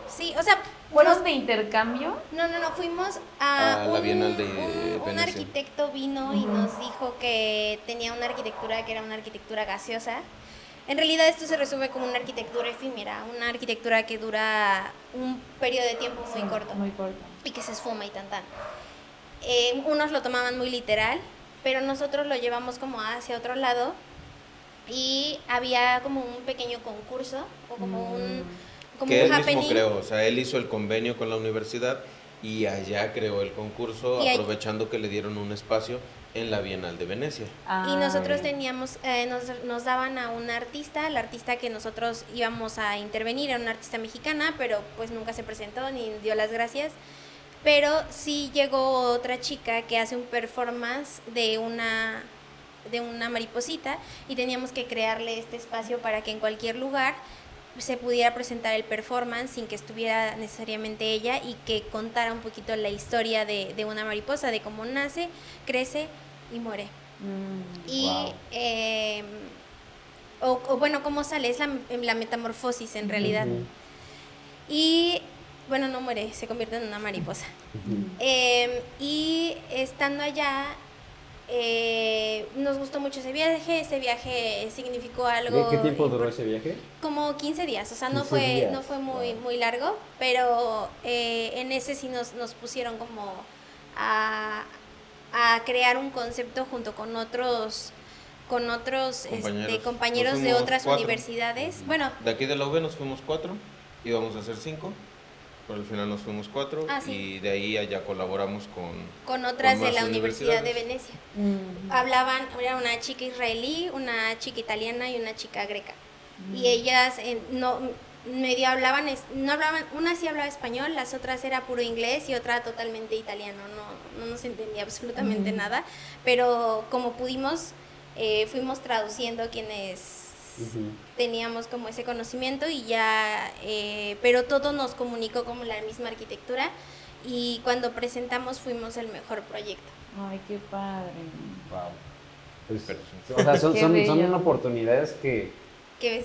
Sí, o sea... ¿Fueron de intercambio? No, fuimos a la Bienal de un Venecia. arquitecto vino y nos dijo que tenía una arquitectura que era una arquitectura gaseosa. En realidad esto se resume como una arquitectura efímera, una arquitectura que dura un periodo de tiempo muy corto Muy corto. y que se esfuma y tan. Unos lo tomaban muy literal, pero nosotros lo llevamos como hacia otro lado y había como un pequeño concurso o como un Que él happening. mismo creó, o sea, él hizo el convenio con la universidad y allá creó el concurso, Y aprovechando que le dieron un espacio en la Bienal de Venecia. Y nosotros Ah, teníamos, nos daban a una artista, la artista que nosotros íbamos a intervenir, era una artista mexicana, pero pues nunca se presentó ni dio las gracias. Pero sí llegó otra chica que hace un performance de una mariposita y teníamos que crearle este espacio para que en cualquier lugar se pudiera presentar el performance sin que estuviera necesariamente ella y que contara un poquito la historia de una mariposa, de cómo nace, crece y muere. Y, o bueno, cómo sale, es la metamorfosis en realidad. Y bueno, no muere, se convierte en una mariposa. Y estando allá, nos gustó mucho ese viaje significó algo. ¿Qué tiempo duró ese viaje? Como 15 días, o sea, no 15 fue, días. no fue muy largo, pero en ese sí nos pusieron como a crear un concepto junto con otros compañeros Nos de fuimos otras 4. universidades. Bueno, De aquí de la UV nos fuimos 4, íbamos a hacer 5, pero al final nos fuimos 4 sí. y de ahí allá colaboramos con otras con de más la Universidad de universidades. Venecia. Hablaban, era una chica israelí, una chica italiana y una chica greca. Y ellas medio hablaban, no hablaban, una sí hablaba español, las otras era puro inglés y otra totalmente italiano, no nos entendía absolutamente nada, pero como pudimos, fuimos traduciendo quienes teníamos como ese conocimiento y ya, pero todo nos comunicó como la misma arquitectura y cuando presentamos fuimos el mejor proyecto. Ay, qué padre. Wow. Pues, Perfecto. o sea, son, Qué son, bello. son oportunidades que Que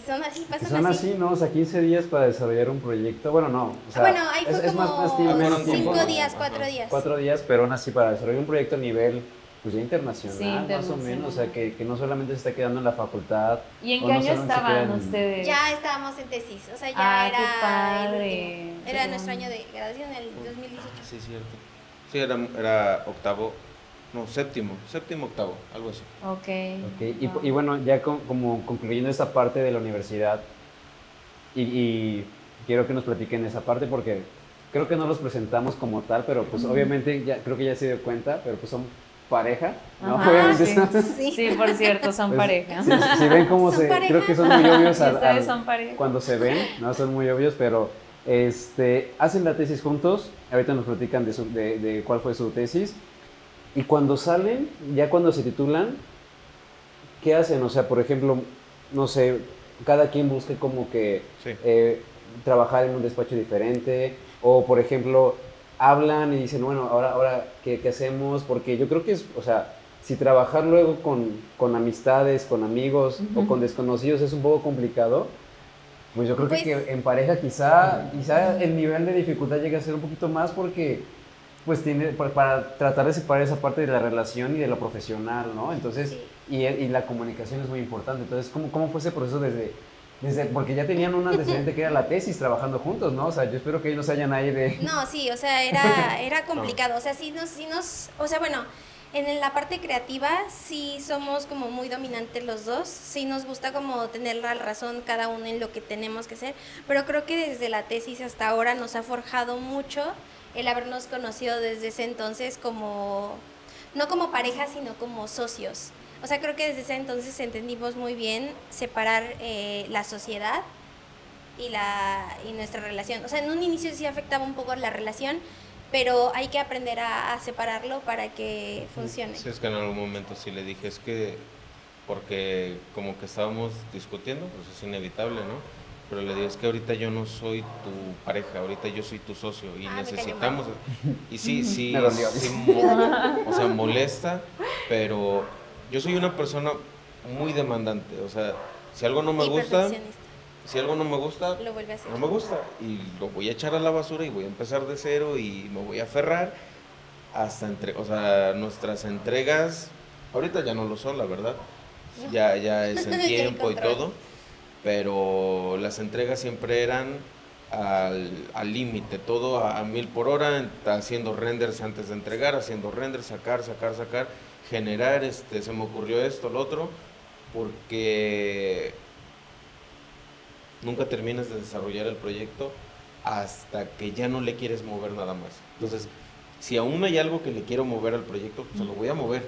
pasan son así. así, ¿no? O sea, 15 días para desarrollar un proyecto. Bueno, no. O sea, Bueno, ahí fue es más como tiempo, menos cinco tiempo, 5 ¿no? días, Ajá. 4 días. 4 días, pero aún así para desarrollar un proyecto a nivel pues ya internacional, Sí, más o internacional. menos. O sea, que no solamente se está quedando en la facultad. ¿Y en o qué no año solamente se queda estaban en- ustedes? Ya estábamos en tesis, o sea, ya Ah, era qué el padre. último. Era nuestro año de graduación, el 2018. Sí, cierto. Sí, era octavo, no, séptimo, octavo, algo así. Ok. Ok, y bueno, ya como concluyendo esta parte de la universidad, y quiero que nos platiquen esa parte porque creo que no los presentamos como tal, pero pues obviamente ya creo que ya se dio cuenta, pero pues son pareja, ¿no? Ajá, Obviamente sí. son- Sí, por cierto, son pues, pareja. si ven cómo ¿Son se, pareja? creo que son muy obvios Ustedes son pareja. cuando se ven, no son muy obvios, pero hacen la tesis juntos, ahorita nos platican de cuál fue su tesis, y cuando salen, ya cuando se titulan, ¿qué hacen? O sea, por ejemplo, no sé, cada quien busque como que Sí. trabajar en un despacho diferente, o por ejemplo, hablan y dicen, bueno, ahora ¿qué hacemos? Porque yo creo que es, o sea, si trabajar luego con amistades, con amigos o con desconocidos es un poco complicado, Pues yo creo Pues- que en pareja quizá el nivel de dificultad llega a ser un poquito más porque pues tiene para tratar de separar esa parte de la relación y de lo profesional, ¿no? Entonces, Sí. y la comunicación es muy importante. Entonces, ¿cómo fue ese proceso porque ya tenían un antecedente que era la tesis trabajando juntos, ¿no? O sea, yo espero que ellos no se hayan ahí de... No, sí, o sea, era complicado. O sea, o sea, bueno, en la parte creativa sí somos como muy dominantes los dos. Sí nos gusta como tener la razón cada uno en lo que tenemos que hacer. Pero creo que desde la tesis hasta ahora nos ha forjado mucho el habernos conocido desde ese entonces como, no como pareja, sino como socios. O sea, creo que desde ese entonces entendimos muy bien separar la sociedad y nuestra relación. O sea, en un inicio sí afectaba un poco la relación, pero hay que aprender a separarlo para que funcione. Sí, es que en algún momento sí le dije, es que, porque como que estábamos discutiendo, pues es inevitable, ¿no? Pero le dije, es que ahorita yo no soy tu pareja, ahorita yo soy tu socio y Me cayó necesitamos... Y sí, Me dolió. o sea, molesta, pero yo soy una persona muy demandante, o sea, si algo no me Y gusta, perfeccionista. si algo no me gusta, Lo vuelve a hacer. no me gusta y lo voy a echar a la basura y voy a empezar de cero y me voy a aferrar hasta o sea, nuestras entregas ahorita ya no lo son, la verdad. Ya es en Ya hay tiempo y control. todo, pero las entregas siempre eran al límite, todo a 1000 por hora, haciendo renders antes de entregar, haciendo renders, sacar, generar, se me ocurrió esto, lo otro, porque nunca terminas de desarrollar el proyecto hasta que ya no le quieres mover nada más. Entonces, si aún hay algo que le quiero mover al proyecto, pues se lo voy a mover.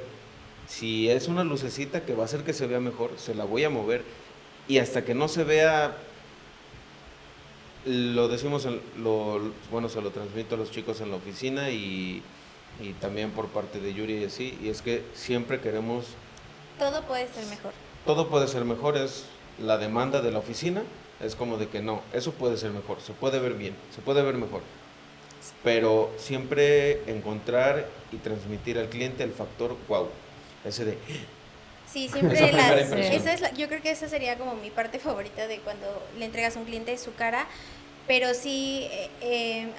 Si es una lucecita que va a hacer que se vea mejor, se la voy a mover. Y hasta que no se vea, lo decimos, bueno, se lo transmito a los chicos en la oficina y también por parte de Yuri y así, y es que siempre queremos... Todo puede ser mejor. Todo puede ser mejor, es la demanda de la oficina, es como de que no, eso puede ser mejor, se puede ver bien, se puede ver mejor. Pero siempre encontrar y transmitir al cliente el factor wow, ese de... Sí, siempre Esa primera impresión. yo creo que esa sería como mi parte favorita de cuando le entregas a un cliente su cara, pero sí,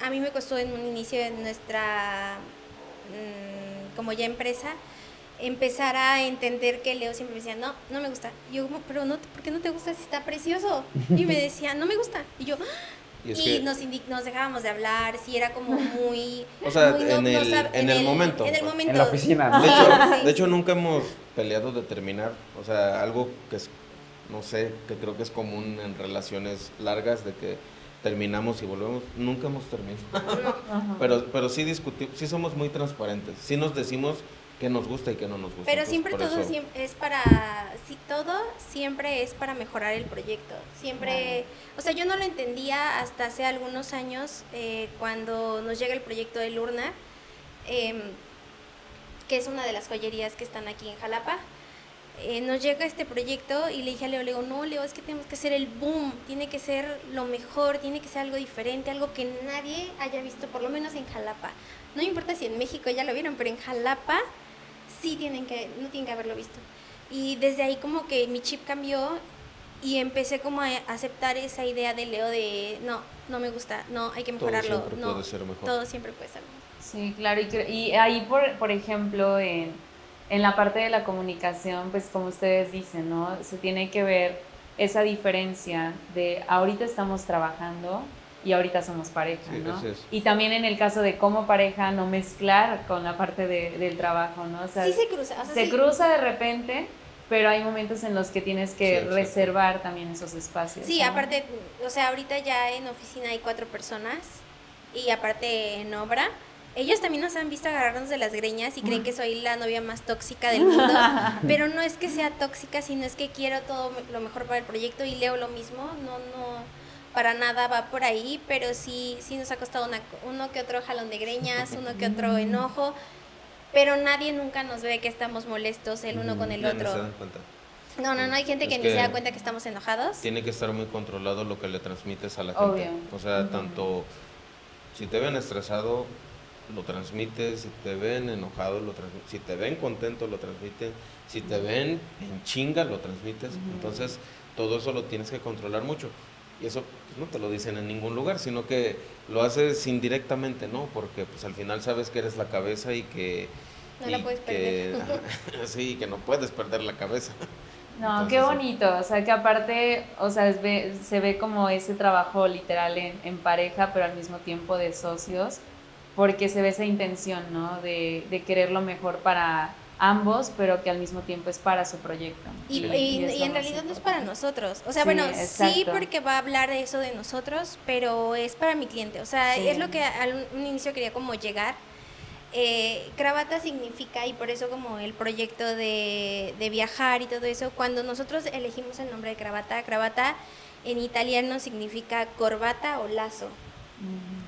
a mí me costó en un inicio de nuestra, como ya empresa, empezar a entender que Leo siempre me decía, no me gusta. Y yo como, pero no, ¿por qué no te gusta si está precioso? Y me decía, no me gusta. Y yo, Y nos dejábamos de hablar, sí, era como muy... O sea, muy en el momento. En el momento. En la oficina, ¿no? De hecho, Sí. de hecho, nunca hemos peleado de terminar. O sea, algo que es, no sé, que creo que es común en relaciones largas, de que terminamos y volvemos. Nunca hemos terminado. Pero sí discutimos, sí somos muy transparentes. Sí nos decimos qué nos gusta y qué no nos gusta. Pero Entonces, siempre por todo eso- es para, todo siempre es para mejorar el proyecto. Siempre, o sea, yo no lo entendía hasta hace algunos años cuando nos llega el proyecto de Lurna, que es una de las joyerías que están aquí en Jalapa. Nos llega este proyecto y le dije a Leo, no, Leo, es que tenemos que hacer el boom, tiene que ser lo mejor, tiene que ser algo diferente, algo que nadie haya visto, por lo menos en Jalapa. No importa si en México ya lo vieron, pero en Jalapa sí no tienen que haberlo visto. Y desde ahí como que mi chip cambió y empecé como a aceptar esa idea de Leo de no me gusta, no, hay que mejorarlo. siempre no, puede ser mejor. Todo siempre puede ser mejor. Sí, claro, y ahí, por ejemplo, en la parte de la comunicación, pues como ustedes dicen, ¿no? Se tiene que ver esa diferencia de ahorita estamos trabajando y ahorita somos pareja, Sí, ¿no? así es. Y también en el caso de como pareja, no mezclar con la parte del trabajo, ¿no? O sea, Sí se cruza, o sea, se sí. cruza de repente, pero hay momentos en los que tienes Sí, que exacto. reservar también esos espacios. Sí, ¿no? aparte, o sea, ahorita ya en oficina hay 4 personas y aparte en obra. Ellos también nos han visto agarrarnos de las greñas y creen que soy la novia más tóxica del mundo, pero no es que sea tóxica, sino es que quiero todo lo mejor para el proyecto y Leo lo mismo, no, para nada va por ahí, pero sí nos ha costado uno que otro jalón de greñas, uno que otro enojo, pero nadie nunca nos ve que estamos molestos el uno con el Ya no otro. se dan cuenta. No, hay gente Es que ni que se da cuenta que estamos enojados. Tiene que estar muy controlado lo que le transmites a la gente. Obvio. O sea, tanto si te ven estresado, lo transmites, si te ven enojado, lo transmites, si te ven contento, lo transmites, si te ven en chinga, lo transmites. Entonces, todo eso lo tienes que controlar mucho. Y eso pues, no te lo dicen en ningún lugar, sino que lo haces indirectamente, ¿no? Porque pues al final sabes que eres la cabeza y que... No la puedes perder. Sí, que no puedes perder la cabeza. No, Entonces, qué bonito, o sea, que aparte, o sea, se ve como ese trabajo literal en pareja, pero al mismo tiempo de socios, porque se ve esa intención, ¿no? De querer lo mejor para ambos, pero que al mismo tiempo es para su proyecto. Y, Sí. y en realidad no es para nosotros. O sea, Sí, bueno, sí exacto. porque va a hablar de eso de nosotros, pero es para mi cliente. O sea, Sí. es lo que al un inicio quería como llegar. Cravata significa, y por eso como el proyecto de viajar y todo eso, cuando nosotros elegimos el nombre de Cravata, Cravata en italiano significa corbata o lazo.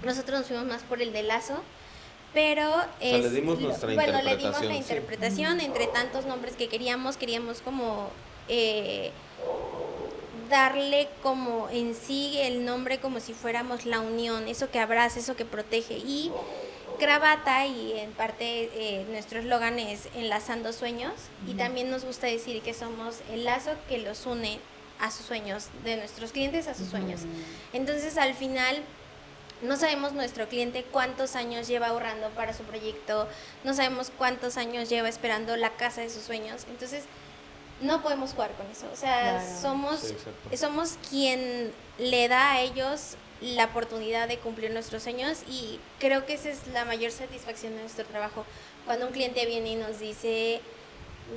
Nosotros nos fuimos más por el de lazo, pero le dimos nuestra le dimos interpretación, la sí. interpretación entre tantos nombres que queríamos como darle como en sí el nombre como si fuéramos la unión, eso que abraza, eso que protege. Y Cravata, y en parte nuestro eslogan es enlazando sueños, y también nos gusta decir que somos el lazo que los une a sus sueños, de nuestros clientes a sus sueños. Entonces al final no sabemos nuestro cliente cuántos años lleva ahorrando para su proyecto, no sabemos cuántos años lleva esperando la casa de sus sueños, entonces no podemos jugar con eso. O sea, Claro. Sí, exacto. somos quien le da a ellos la oportunidad de cumplir nuestros sueños, y creo que esa es la mayor satisfacción de nuestro trabajo. Cuando un cliente viene y nos dice,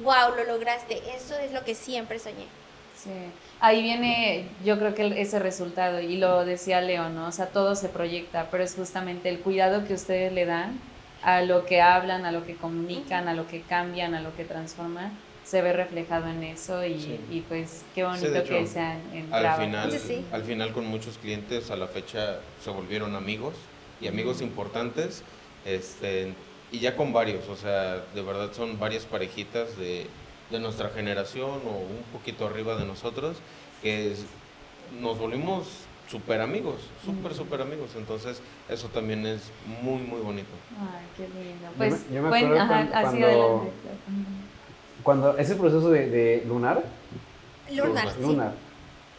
wow, lo lograste, eso es lo que siempre soñé. Sí, ahí viene yo creo que ese resultado, y lo decía Leo, ¿no? O sea, todo se proyecta, pero es justamente el cuidado que ustedes le dan a lo que hablan, a lo que comunican, a lo que cambian, a lo que transforman, se ve reflejado en eso, y, Sí. y pues qué bonito Sí, de hecho, que sean en al Cravata. final, Sí. al final con muchos clientes a la fecha se volvieron amigos y amigos importantes, y ya con varios, o sea, de verdad son varias parejitas de nuestra generación o un poquito arriba de nosotros que nos volvimos súper amigos, súper amigos, entonces eso también es muy muy bonito. Ay, qué lindo. Pues, yo me acuerdo así cuando- adelante. Cuando ese proceso de Lunar, Lunar, sí. Lunar.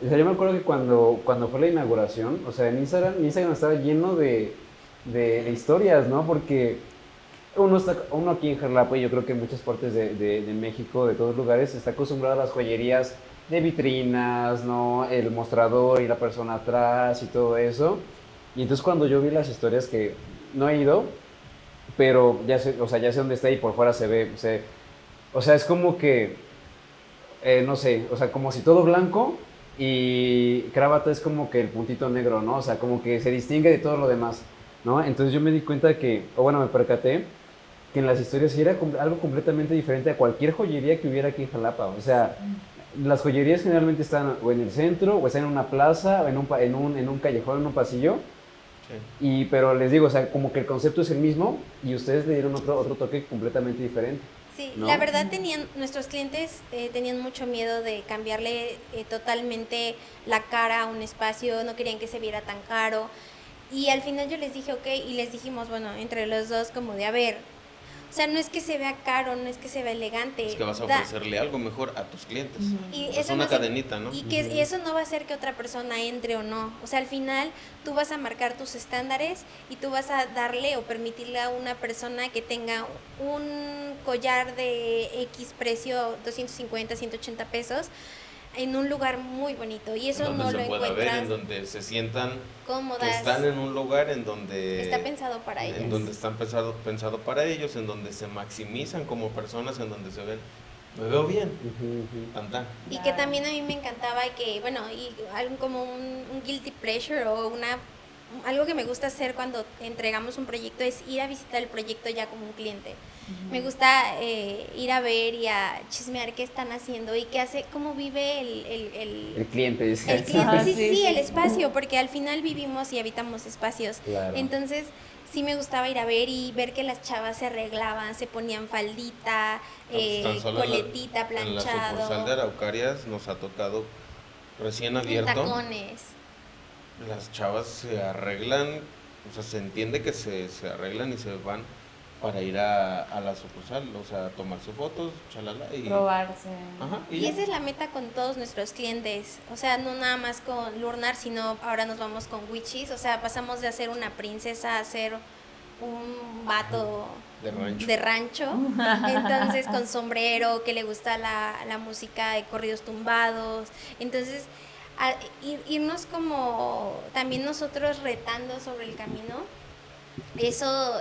O sea, yo me acuerdo que cuando fue la inauguración, o sea, mi Instagram estaba lleno de historias, ¿no? Porque uno aquí en Jalapa, y yo creo que en muchas partes de México, de todos lugares, está acostumbrado a las joyerías de vitrinas, ¿no? El mostrador y la persona atrás y todo eso. Y entonces cuando yo vi las historias, que no he ido, pero ya sé, o sea, ya sé dónde está y por fuera se ve, o sea, es como que, no sé, o sea, como si todo blanco y Cravata es como que el puntito negro, ¿no? O sea, como que se distingue de todo lo demás, ¿no? Entonces yo me di cuenta que, o bueno, me percaté que en las historias sí era algo completamente diferente a cualquier joyería que hubiera aquí en Jalapa. O sea, las joyerías generalmente están o en el centro, o están en una plaza, o en un callejón, en un pasillo. Sí. Pero les digo, o sea, como que el concepto es el mismo y ustedes le dieron otro toque completamente diferente. Sí, ¿no? la verdad nuestros clientes tenían mucho miedo de cambiarle totalmente la cara a un espacio, no querían que se viera tan caro, y al final yo les dije, ok, y les dijimos, bueno, entre los dos como de, a ver, o sea, no es que se vea caro, no es que se vea elegante. Es que vas a ofrecerle algo mejor a tus clientes. Y Es eso una no se- cadenita, ¿no? Y que eso no va a hacer que otra persona entre o no. O sea, al final tú vas a marcar tus estándares y tú vas a darle o permitirle a una persona que tenga un collar de X precio, 250, 180 pesos, en un lugar muy bonito. Y eso En donde no se lo pueda ver, encuentras en donde se sientan que cómodas. están en un lugar en donde Está pensado para ellas. en donde están pensado para ellos, en donde se maximizan como personas, en donde se ven, me veo bien, tan tan. Y que también a mí me encantaba que, bueno, y algo como un guilty pleasure o algo que me gusta hacer cuando entregamos un proyecto es ir a visitar el proyecto ya como un cliente. Me gusta ir a ver y a chismear qué están haciendo y qué hace, cómo vive El cliente, es el cliente, Ajá, sí, sí, sí. el espacio, porque al final vivimos y habitamos espacios. Claro. Entonces, sí me gustaba ir a ver y ver que las chavas se arreglaban, se ponían faldita, Tan solo coletita, en la planchado, sucursal de Araucarias nos ha tocado recién abierto. tacones. Las chavas se arreglan, o sea, se entiende que se arreglan y se van para ir a la sucursal, o sea, tomarse fotos, chalala, y probarse. Ajá, y esa es la meta con todos nuestros clientes, o sea, no nada más con Lurnar, sino ahora nos vamos con Wichis, o sea, pasamos de hacer una princesa a ser un vato de rancho, entonces con sombrero, que le gusta la música de corridos tumbados, entonces irnos como también nosotros retando sobre el camino, eso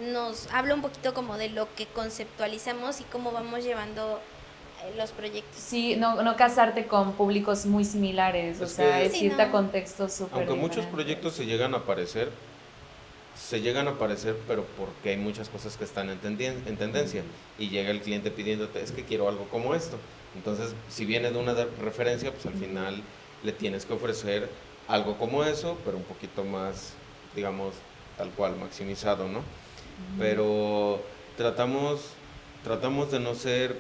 nos habla un poquito como de lo que conceptualizamos y cómo vamos llevando los proyectos. Sí, no casarte con públicos muy similares, o sea, es irte a contextos súper Aunque diferentes. muchos proyectos se llegan a aparecer, pero porque hay muchas cosas que están en tendencia y llega el cliente pidiéndote, es que quiero algo como esto. Entonces, si viene de una referencia, pues al final le tienes que ofrecer algo como eso, pero un poquito más, digamos, tal cual, maximizado, ¿no? Pero tratamos de no ser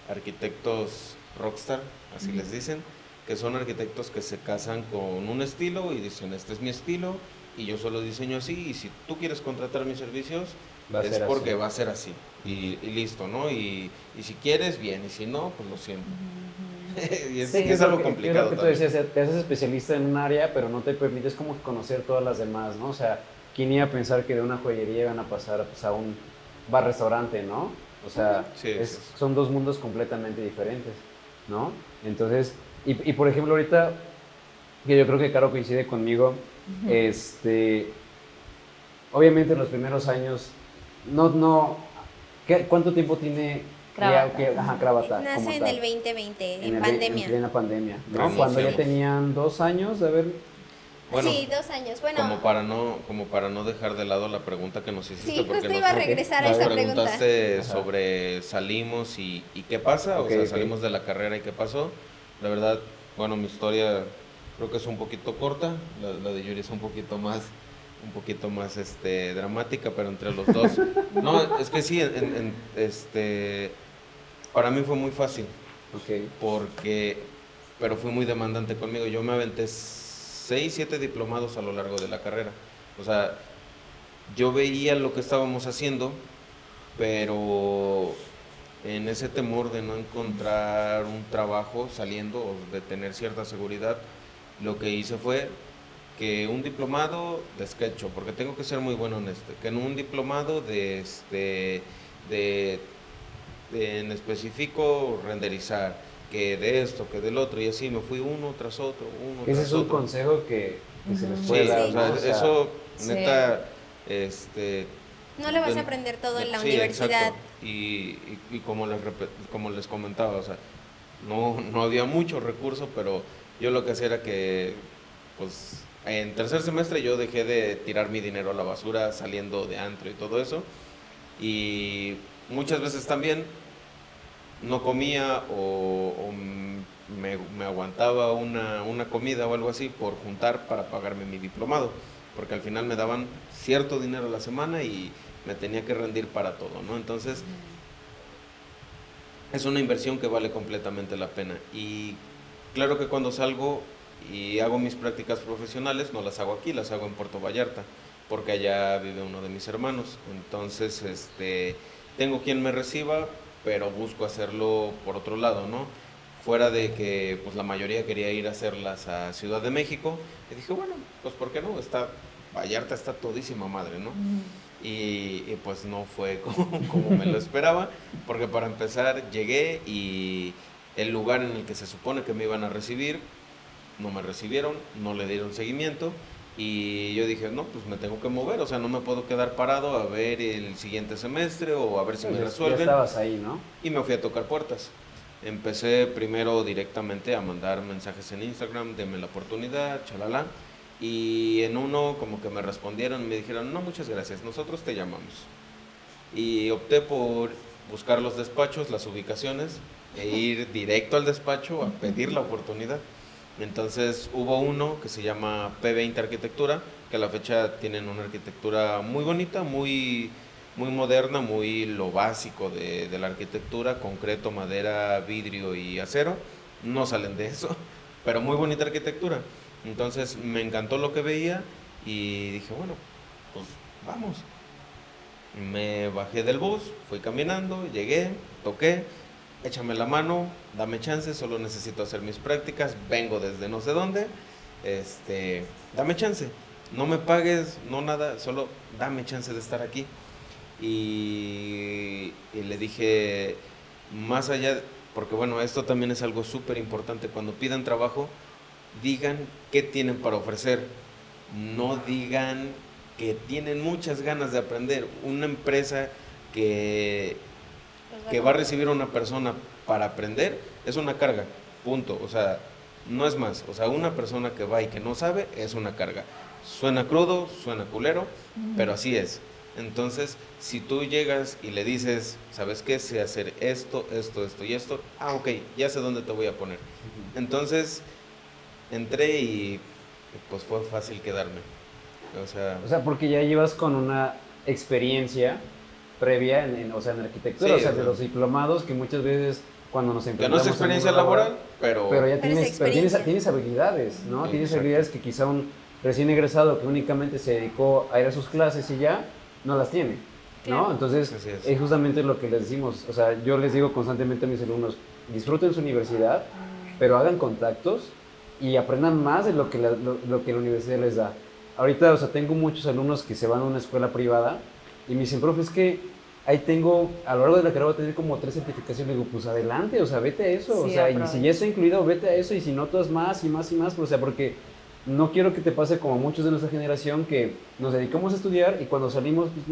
arquitectos rockstar, así les dicen, que son arquitectos que se casan con un estilo y dicen, este es mi estilo y yo solo diseño así, y si tú quieres contratar mis servicios, es porque va a ser así, y listo, ¿no? Y si quieres, bien, y si no, pues lo siento. Y es algo complicado. Es lo que tú decías, te haces especialista en un área, pero no te permites como conocer todas las demás, ¿no? O sea, ¿quién iba a pensar que de una joyería iban a pasar pues, a un bar-restaurante, ¿no? O sea, son dos mundos completamente diferentes, ¿no? Entonces, y por ejemplo, ahorita, que yo creo que Caro coincide conmigo, obviamente en los primeros años, ¿cuánto tiempo tiene Cravata? Nace en el 2020, en pandemia. En plena pandemia, ¿no? Cuando ya tenían 2 años de haber... Bueno, sí, 2 años. Bueno, como para no dejar de lado la pregunta que nos hiciste, sí, porque justo iba a regresar a esa pregunta. Nos preguntaste sobre salimos y qué pasa, salimos de la carrera y qué pasó. La verdad, bueno, mi historia creo que es un poquito corta, la de Yuri es un poquito más dramática, pero entre los dos. No, es que sí, para mí fue muy fácil, pero fui muy demandante conmigo. Yo me aventé 6, 7 diplomados a lo largo de la carrera. O sea, yo veía lo que estábamos haciendo, pero en ese temor de no encontrar un trabajo saliendo o de tener cierta seguridad, lo que hice fue que un diplomado de SketchUp, porque tengo que ser muy bueno en que en un diplomado en específico renderizar, que de esto, que del otro, y así me fui uno tras otro. Ese es un consejo que se les puede dar, ¿no? O sea, eso, neta, no lo vas a aprender todo en la universidad. Exacto. Y como les comentaba, o sea, no había mucho recurso, pero yo lo que hacía era que, pues, en tercer semestre yo dejé de tirar mi dinero a la basura saliendo de antro y todo eso, y muchas veces también no comía o me aguantaba una comida o algo así por juntar para pagarme mi diplomado, porque al final me daban cierto dinero a la semana y me tenía que rendir para todo, ¿no? Entonces, es una inversión que vale completamente la pena. Y claro que cuando salgo y hago mis prácticas profesionales, no las hago aquí, las hago en Puerto Vallarta, porque allá vive uno de mis hermanos. Entonces, tengo quien me reciba, pero busco hacerlo por otro lado, ¿no? Fuera de que pues la mayoría quería ir a hacerlas a Ciudad de México, y dije, bueno, pues ¿por qué no? Vallarta está todísima madre, ¿no? Y pues no fue como me lo esperaba, porque para empezar llegué y el lugar en el que se supone que me iban a recibir, no me recibieron, no le dieron seguimiento, y yo dije, no, pues me tengo que mover, o sea, no me puedo quedar parado a ver el siguiente semestre o a ver si me resuelven. Ya estabas ahí, ¿no? Y me fui a tocar puertas. Empecé primero directamente a mandar mensajes en Instagram, deme la oportunidad, chalala, y en uno como que me respondieron y me dijeron, no, muchas gracias, nosotros te llamamos. Y opté por buscar los despachos, las ubicaciones, e ir directo al despacho a pedir la oportunidad. Entonces hubo uno que se llama P20 Arquitectura, que a la fecha tienen una arquitectura muy bonita, muy moderna, muy lo básico de la arquitectura, concreto, madera, vidrio y acero. No salen de eso, pero muy bonita arquitectura. Entonces me encantó lo que veía y dije, bueno, pues vamos. Me bajé del bus, fui caminando, llegué, toqué, échame la mano, dame chance, solo necesito hacer mis prácticas, vengo desde no sé dónde, dame chance, no me pagues, no nada, solo dame chance de estar aquí. Y le dije, más allá, porque bueno, esto también es algo súper importante, cuando pidan trabajo, digan qué tienen para ofrecer, no digan que tienen muchas ganas de aprender. Una empresa que va a recibir a una persona para aprender es una carga, punto. O sea, no es más. O sea, una persona que va y que no sabe es una carga. Suena crudo, suena culero, pero así es. Entonces, si tú llegas y le dices, ¿sabes qué? Sé hacer esto, esto, esto y esto. Ah, ok, ya sé dónde te voy a poner. Entonces, entré y pues fue fácil quedarme. O sea, porque ya llevas con una experiencia previa o sea, en arquitectura, sí, de los diplomados que muchas veces cuando nos que enfrentamos no es experiencia laboral, pero ya tienes habilidades, ¿no? Sí, tienes exacto. habilidades que quizá un recién egresado que únicamente se dedicó a ir a sus clases y ya, no las tiene, ¿no? Claro. Entonces, es justamente lo que les decimos. O sea, yo les digo constantemente a mis alumnos, disfruten su universidad, pero hagan contactos y aprendan más de lo que lo que la universidad les da. Ahorita, o sea, tengo muchos alumnos que se van a una escuela privada y me dicen, profe, es que ahí tengo, a lo largo de la carrera voy a tener como 3 certificaciones. Le digo, pues adelante, o sea, vete a eso. Sí, o sea, y aprovecha. si ya está incluido, vete a eso. Y si no, todas más y más y más. O sea, porque no quiero que te pase como a muchos de nuestra generación que nos dedicamos a estudiar y cuando salimos, pues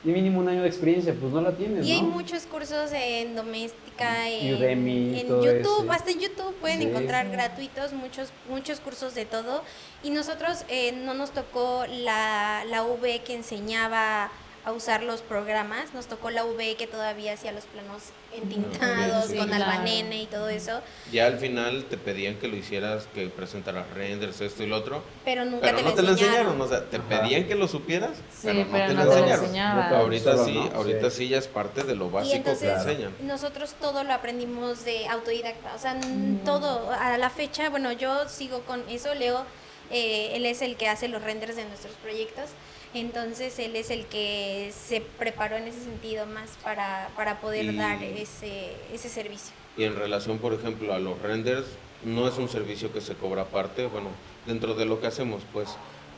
ni mínimo un año de experiencia, pues no la tienes, Y hay ¿no? muchos cursos en doméstica, Udemy, en todo YouTube, eso. hasta en YouTube pueden Sí. encontrar gratuitos muchos cursos de todo. Y nosotros no nos tocó la V que enseñaba a usar los programas, nos tocó la V que todavía hacía los planos entintados, Sí, con claro. albanene y todo eso, ya al final te pedían que lo hicieras, que presentaras renders, esto y lo otro, pero nunca pero te no lo te lo enseñaron. enseñaron, o sea, te pedían que lo supieras, Sí, pero no te no lo te lo enseñaron. enseñaban. Ahorita Solo, sí, ¿no? ahorita Sí. sí ya es parte de lo Y básico entonces que enseñan. nosotros todo lo aprendimos de autodidacta, o sea, todo, a la fecha, bueno, yo sigo con eso, Leo, él es el que hace los renders de nuestros proyectos, entonces él es el que se preparó en ese sentido más para poder Y- dar ese servicio. Y en relación, por ejemplo, a los renders, no es un servicio que se cobra aparte, bueno, dentro de lo que hacemos, pues,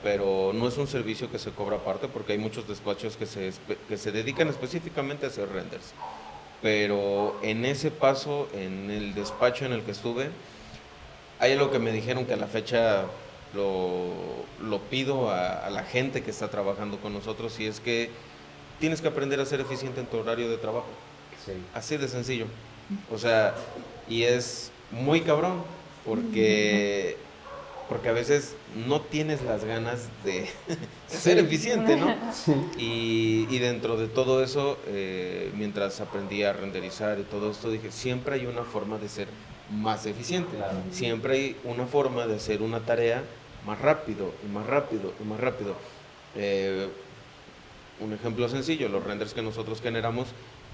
pero no es un servicio que se cobra aparte porque hay muchos despachos que se dedican específicamente a hacer renders. Pero en ese paso, en el despacho en el que estuve, hay algo que me dijeron que a la fecha lo pido a la gente que está trabajando con nosotros, y es que tienes que aprender a ser eficiente en tu horario de trabajo. Sí. Así de sencillo. O sea, y es muy cabrón, porque a veces no tienes las ganas de ser eficiente, ¿no? Y dentro de todo eso, mientras aprendí a renderizar y todo esto, dije, siempre hay una forma de ser más eficiente. Claro. Siempre hay una forma de hacer una tarea más rápido y más rápido y más rápido. Un ejemplo sencillo, los renders que nosotros generamos,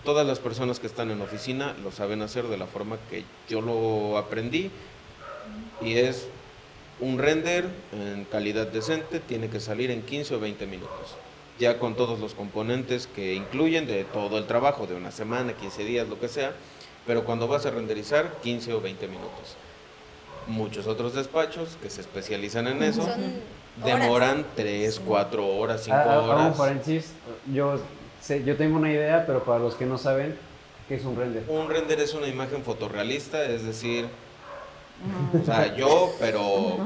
todas las personas que están en oficina lo saben hacer de la forma que yo lo aprendí, y es un render en calidad decente, tiene que salir en 15 o 20 minutos, ya con todos los componentes que incluyen de todo el trabajo, de una semana, 15 días, lo que sea, pero cuando vas a renderizar, 15 o 20 minutos. Muchos otros despachos que se especializan en eso Son demoran 3, 4 horas, 5 Hago un horas. paréntesis, yo tengo una idea, pero para los que no saben, ¿qué es un render? Un render es una imagen fotorrealista, es decir, o sea, yo, pero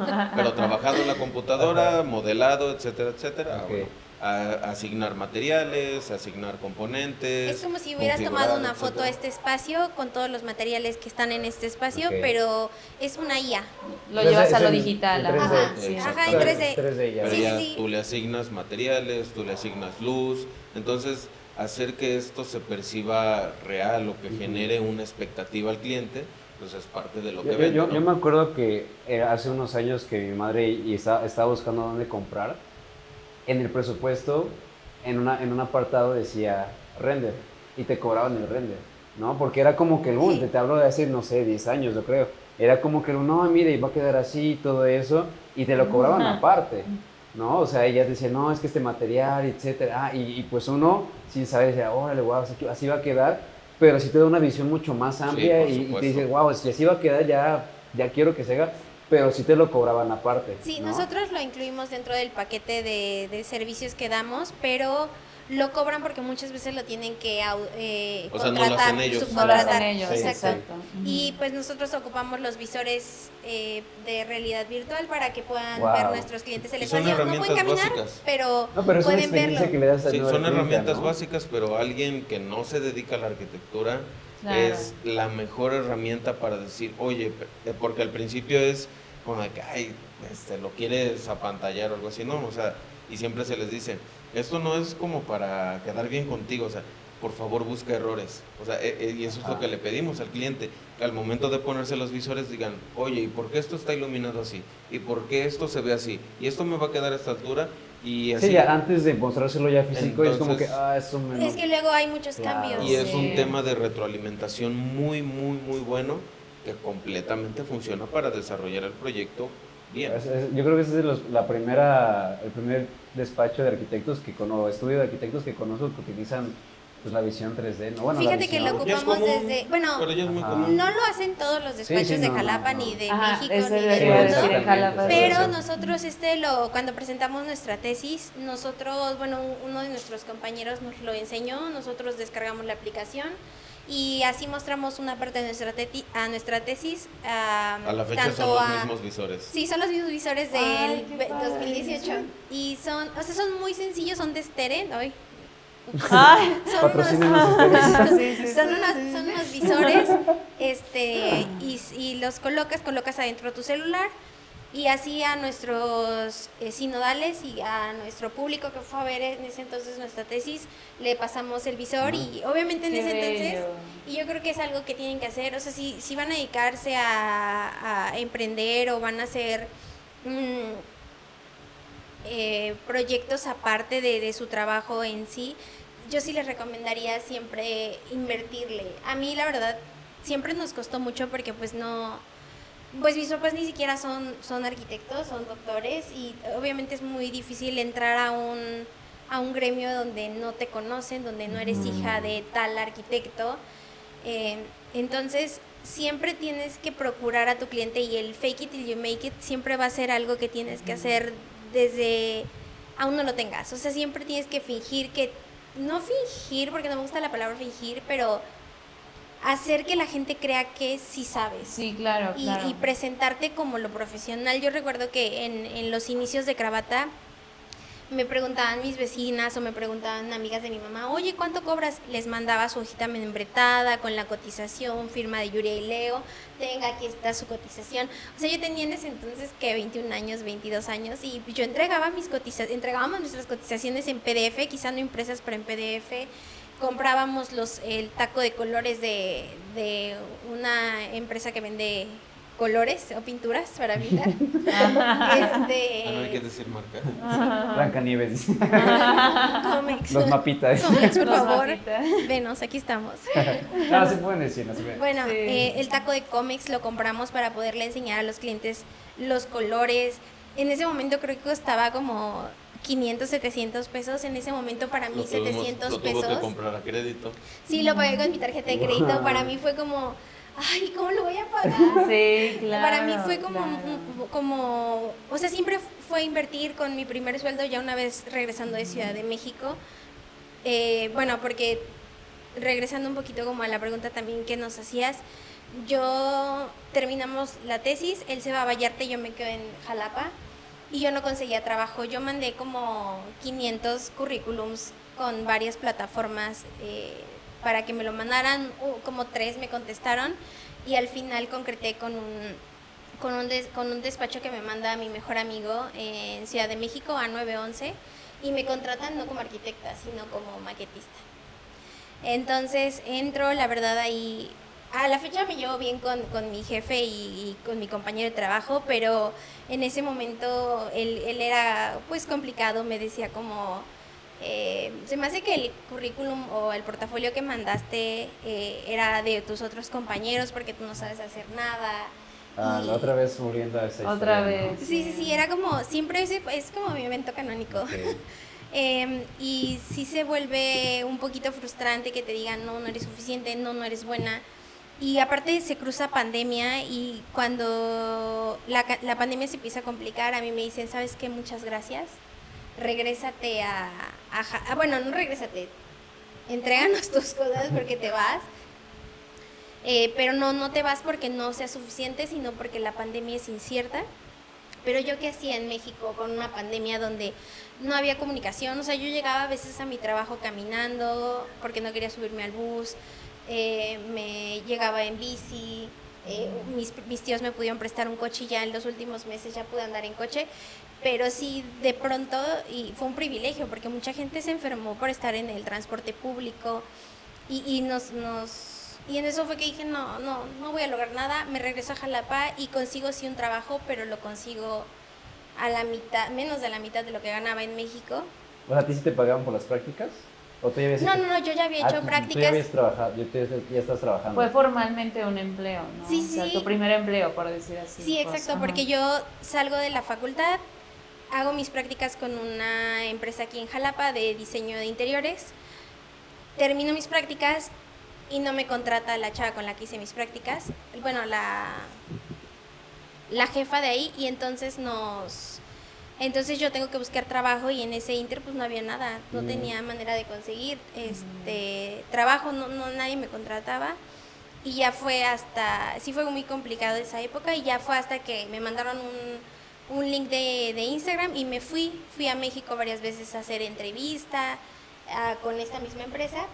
trabajado en la computadora, modelado, etcétera, etcétera. Ok. Bueno, asignar materiales, asignar componentes. Es como si hubieras configurar, tomado una foto a etcétera. este espacio con todos los materiales que están en este espacio, Ok. pero es una IA. Lo Entonces, llevas a es lo en- digital. en 3D. Ajá, Sí, sí. ajá, en 3D. 3D ya. Pero Sí, ya sí, sí. tú le asignas materiales, tú le asignas luz, entonces hacer que esto se perciba real o que genere una expectativa al cliente, pues es parte de lo que vende, Yo ¿no? me acuerdo que hace unos años que mi madre estaba buscando dónde comprar. En el presupuesto, en un apartado decía render y te cobraban el render, ¿no? Porque era como que Sí. te hablo de hace, no sé, 10 años, yo creo. Era como que no, mire, y va a quedar así y todo eso, y te lo cobraban aparte. ¿no? O sea, ella decía, no, es que este material, etcétera. Y pues uno, sin saber, decía, órale, wow, así va a quedar, pero sí te da una visión mucho más amplia y te dices, wow, si así va a quedar, ya quiero que se haga, pero sí te lo cobraban aparte. Sí, ¿no? nosotros lo incluimos dentro del paquete de servicios que damos, pero lo cobran porque muchas veces lo tienen que o sea, contratar, no lo hacen ellos. No lo hacen ellos, Sí, exacto. exacto. Y pues nosotros ocupamos los visores de realidad virtual para que puedan Wow. ver nuestros clientes el Y son espacio. No pueden herramientas caminar, básicas. pero, No, pero es una pueden experiencia verlo. que le das al Sí, nuevo son cliente, herramientas ¿no? básicas, pero alguien que no se dedica a la arquitectura Claro. es la mejor herramienta para decir, oye, porque al principio es como de que, ay, lo quieres apantallar o algo así, ¿no? O sea, y siempre se les dice, esto no es como para quedar bien contigo, o sea, por favor busca errores. O sea, y eso es lo que le pedimos al cliente, que al momento de ponerse los visores digan, oye, ¿y por qué esto está iluminado así? ¿Y por qué esto se ve así? ¿Y esto me va a quedar a esta altura? Y así. Sí, ya antes de mostrárselo ya físico, es como que, Entonces, eso me... Es que luego hay muchos Claro. cambios. Y es Sí. un tema de retroalimentación muy, muy, muy bueno que completamente funciona para desarrollar el proyecto bien. Yo creo que ese es el primer despacho de arquitectos estudio de arquitectos que conozco que utilizan pues, la visión 3D. ¿no? Bueno, Fíjate que lo Ya es ocupamos común, desde... Bueno, pero ya es muy Ajá. común. no lo hacen todos los despachos Sí, de no, Jalapa, no. ni de Ajá, México, eso ni les del iba a mundo. decir en Jalapa. Pero Sí. nosotros cuando presentamos nuestra tesis, uno de nuestros compañeros nos lo enseñó, nosotros descargamos la aplicación y así mostramos una parte de nuestra tesis. A la fecha tanto son los mismos visores. Sí, son los mismos visores del Ay, qué padre. 2018 y son muy sencillos, son de Steren, Ay, Patrocínenos ustedes. sí, sí, son sí. unos visores, y los colocas adentro de tu celular y así a nuestros sinodales y a nuestro público que fue a ver en ese entonces nuestra tesis, le pasamos el visor y obviamente en Qué ese entonces, bello. y yo creo que es algo que tienen que hacer, o sea, si van a dedicarse a emprender o van a hacer proyectos aparte de su trabajo en sí, yo sí les recomendaría siempre invertirle. A mí la verdad siempre nos costó mucho porque pues mis papás ni siquiera son arquitectos, son doctores y obviamente es muy difícil entrar a un gremio donde no te conocen, donde no eres hija de tal arquitecto. Entonces siempre tienes que procurar a tu cliente y el fake it till you make it siempre va a ser algo que tienes que hacer desde aún no lo tengas. O sea, siempre tienes que no fingir, porque no me gusta la palabra fingir, pero hacer que la gente crea que sí sabes. Sí, claro, claro. Y presentarte como lo profesional. Yo recuerdo que en los inicios de Cravata me preguntaban mis vecinas o me preguntaban amigas de mi mamá, oye, ¿cuánto cobras? Les mandaba su hojita membretada con la cotización, firma de Yuria y Leo, aquí está su cotización. O sea, yo tenía en ese entonces que 21 años, 22 años y yo entregábamos nuestras cotizaciones en PDF, quizá no impresas, pero en PDF. Comprábamos el taco de colores de una empresa que vende colores o pinturas para pintar. No hay que decir marca. Blancanieves. Comex. Los mapitas. Comex, por Los favor. mapitas. Venos, aquí estamos. No, se pueden decir, no se pueden. Bueno, Sí. El taco de Comex lo compramos para poderle enseñar a los clientes los colores. En ese momento creo que costaba como 500, 700 pesos. En ese momento para mí 700 lo pesos. tuvo que comprar a crédito. Sí, lo pagué con mi tarjeta de crédito. Wow. Para mí fue como, ay, ¿cómo lo voy a pagar? Sí, claro. Para mí fue como, claro. o sea, siempre fue invertir con mi primer sueldo ya una vez regresando de Ciudad de México. Bueno, porque regresando un poquito como a la pregunta también que nos hacías, yo terminamos la tesis, él se va a Vallarta y yo me quedo en Jalapa y yo no conseguía trabajo. Yo mandé como 500 currículums con varias plataformas para que me lo mandaran, como 3 me contestaron y al final concreté con un despacho que me manda mi mejor amigo en Ciudad de México, A911, y me contratan no como arquitecta, sino como maquetista. Entonces entro, la verdad ahí, a la fecha me llevo bien con mi jefe y con mi compañero de trabajo, pero en ese momento él era pues complicado, me decía como, se me hace que el currículum o el portafolio que mandaste era de tus otros compañeros porque tú no sabes hacer nada. La otra vez volviendo a esa Otra historia, vez. ¿no? Sí, era como, siempre es como mi evento canónico. Okay. Y sí se vuelve un poquito frustrante que te digan, no eres suficiente, no eres buena. Y aparte se cruza pandemia y cuando la pandemia se empieza a complicar, a mí me dicen, ¿sabes qué? Muchas gracias. Regrésate bueno, no regrésate, entréganos tus cosas porque te vas. Pero no te vas porque no sea suficiente, sino porque la pandemia es incierta. Pero yo qué hacía en México con una pandemia donde no había comunicación, o sea, yo llegaba a veces a mi trabajo caminando porque no quería subirme al bus, me llegaba en bici, mis tíos me pudieron prestar un coche y ya en los últimos meses ya pude andar en coche, pero sí de pronto, y fue un privilegio porque mucha gente se enfermó por estar en el transporte público y y en eso fue que dije, no voy a lograr nada, me regreso a Jalapa y consigo sí un trabajo, pero lo consigo a la mitad, menos de la mitad de lo que ganaba en México. O sea, ¿a ti sí te pagaban por las prácticas? ¿O tú ya habías No, yo ya había hecho prácticas. Tú ya habías trabajado, ya estás trabajando. Fue formalmente un empleo, ¿no? Sí, o sea, tu primer empleo, por decir así. Sí, exacto, porque yo salgo de la facultad, hago mis prácticas con una empresa aquí en Jalapa de diseño de interiores, termino mis prácticas y no me contrata la chava con la que hice mis prácticas, bueno, la jefa de ahí, y entonces yo tengo que buscar trabajo y en ese inter pues no había nada, no tenía manera de conseguir trabajo, nadie me contrataba y ya fue sí fue muy complicado esa época y ya fue hasta que me mandaron un link de Instagram y me fui a México varias veces a hacer entrevista con esta misma empresa,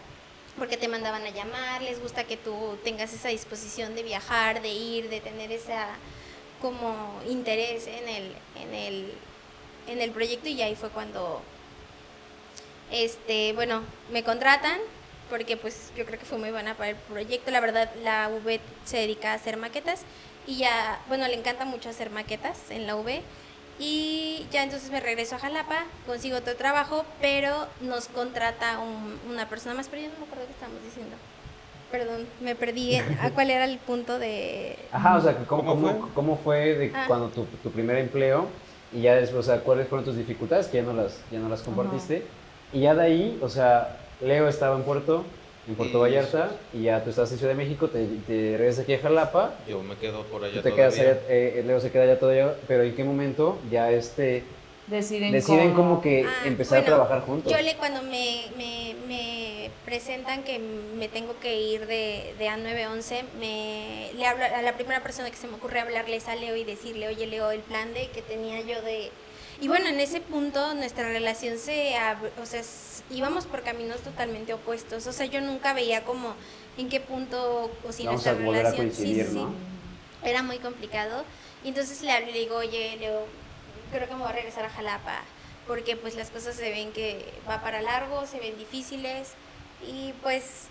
porque te mandaban a llamar, les gusta que tú tengas esa disposición de viajar, de ir, de tener esa como interés en el proyecto, y ahí fue cuando bueno, me contratan porque pues yo creo que fue muy buena para el proyecto. La verdad, la UV se dedica a hacer maquetas y ya, bueno, le encanta mucho hacer maquetas en la UV. Y ya entonces me regreso a Jalapa, consigo otro trabajo, pero nos contrata una persona más, pero yo no me acuerdo qué estábamos diciendo. Perdón, me perdí. ¿A cuál era el punto de...? Ajá, o sea, ¿cómo fue de cuando tu primer empleo y ya después, o sea, cuáles fueron tus dificultades, que ya no las compartiste? Y ya de ahí, o sea, Leo estaba en Puerto Vallarta, y ya tú estás en Ciudad de México, te regresas aquí a Jalapa. Yo me quedo por allá te todavía. Quedas allá, Leo se queda allá todavía, pero ¿en qué momento ya deciden como que empezar a trabajar juntos? Yo cuando me presentan que me tengo que ir de A911, le hablo a la primera persona que se me ocurre hablarles a Leo y decirle, oye Leo, el plan que tenía yo de... Y bueno, en ese punto nuestra relación o sea, íbamos por caminos totalmente opuestos. O sea, yo nunca veía como en qué punto, o si nuestra relación... Sí, ¿no? Era muy complicado. Y entonces le hablo y le digo, oye, Leo, creo que me voy a regresar a Jalapa, porque pues las cosas se ven que va para largo, se ven difíciles, y pues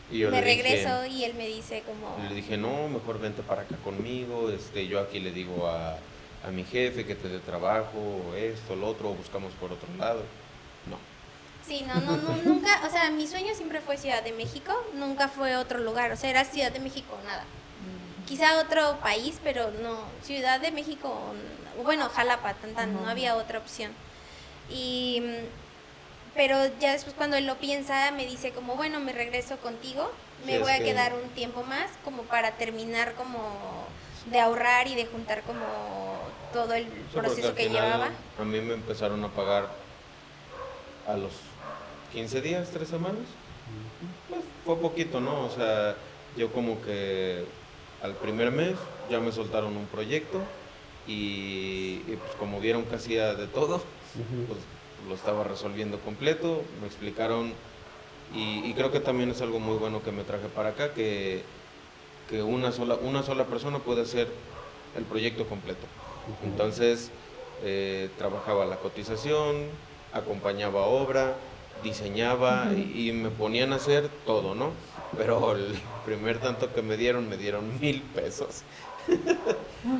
me regreso y él me dice como... Le dije, no, mejor vente para acá conmigo, yo aquí le digo a mi jefe que te dé trabajo, esto, lo otro, buscamos por otro lado. No. Sí, nunca, o sea, mi sueño siempre fue Ciudad de México, nunca fue otro lugar, o sea, era Ciudad de México o nada. Quizá otro país, pero no, Ciudad de México, bueno, Jalapa, no había otra opción. Pero ya después cuando él lo piensa, me dice como, bueno, me regreso contigo, me voy a quedar un tiempo más como para terminar como de ahorrar y de juntar como todo el proceso que llevaba. A mí me empezaron a pagar a los 15 días, 3 semanas. Pues fue poquito, ¿no? O sea, yo como que al primer mes ya me soltaron un proyecto y pues como vieron que hacía de todo, pues lo estaba resolviendo completo, me explicaron y creo que también es algo muy bueno que me traje para acá, que una sola persona puede hacer el proyecto completo. Entonces trabajaba la cotización, acompañaba obra, diseñaba y me ponían a hacer todo, ¿no? Pero el primer tanto que me dieron 1,000 pesos.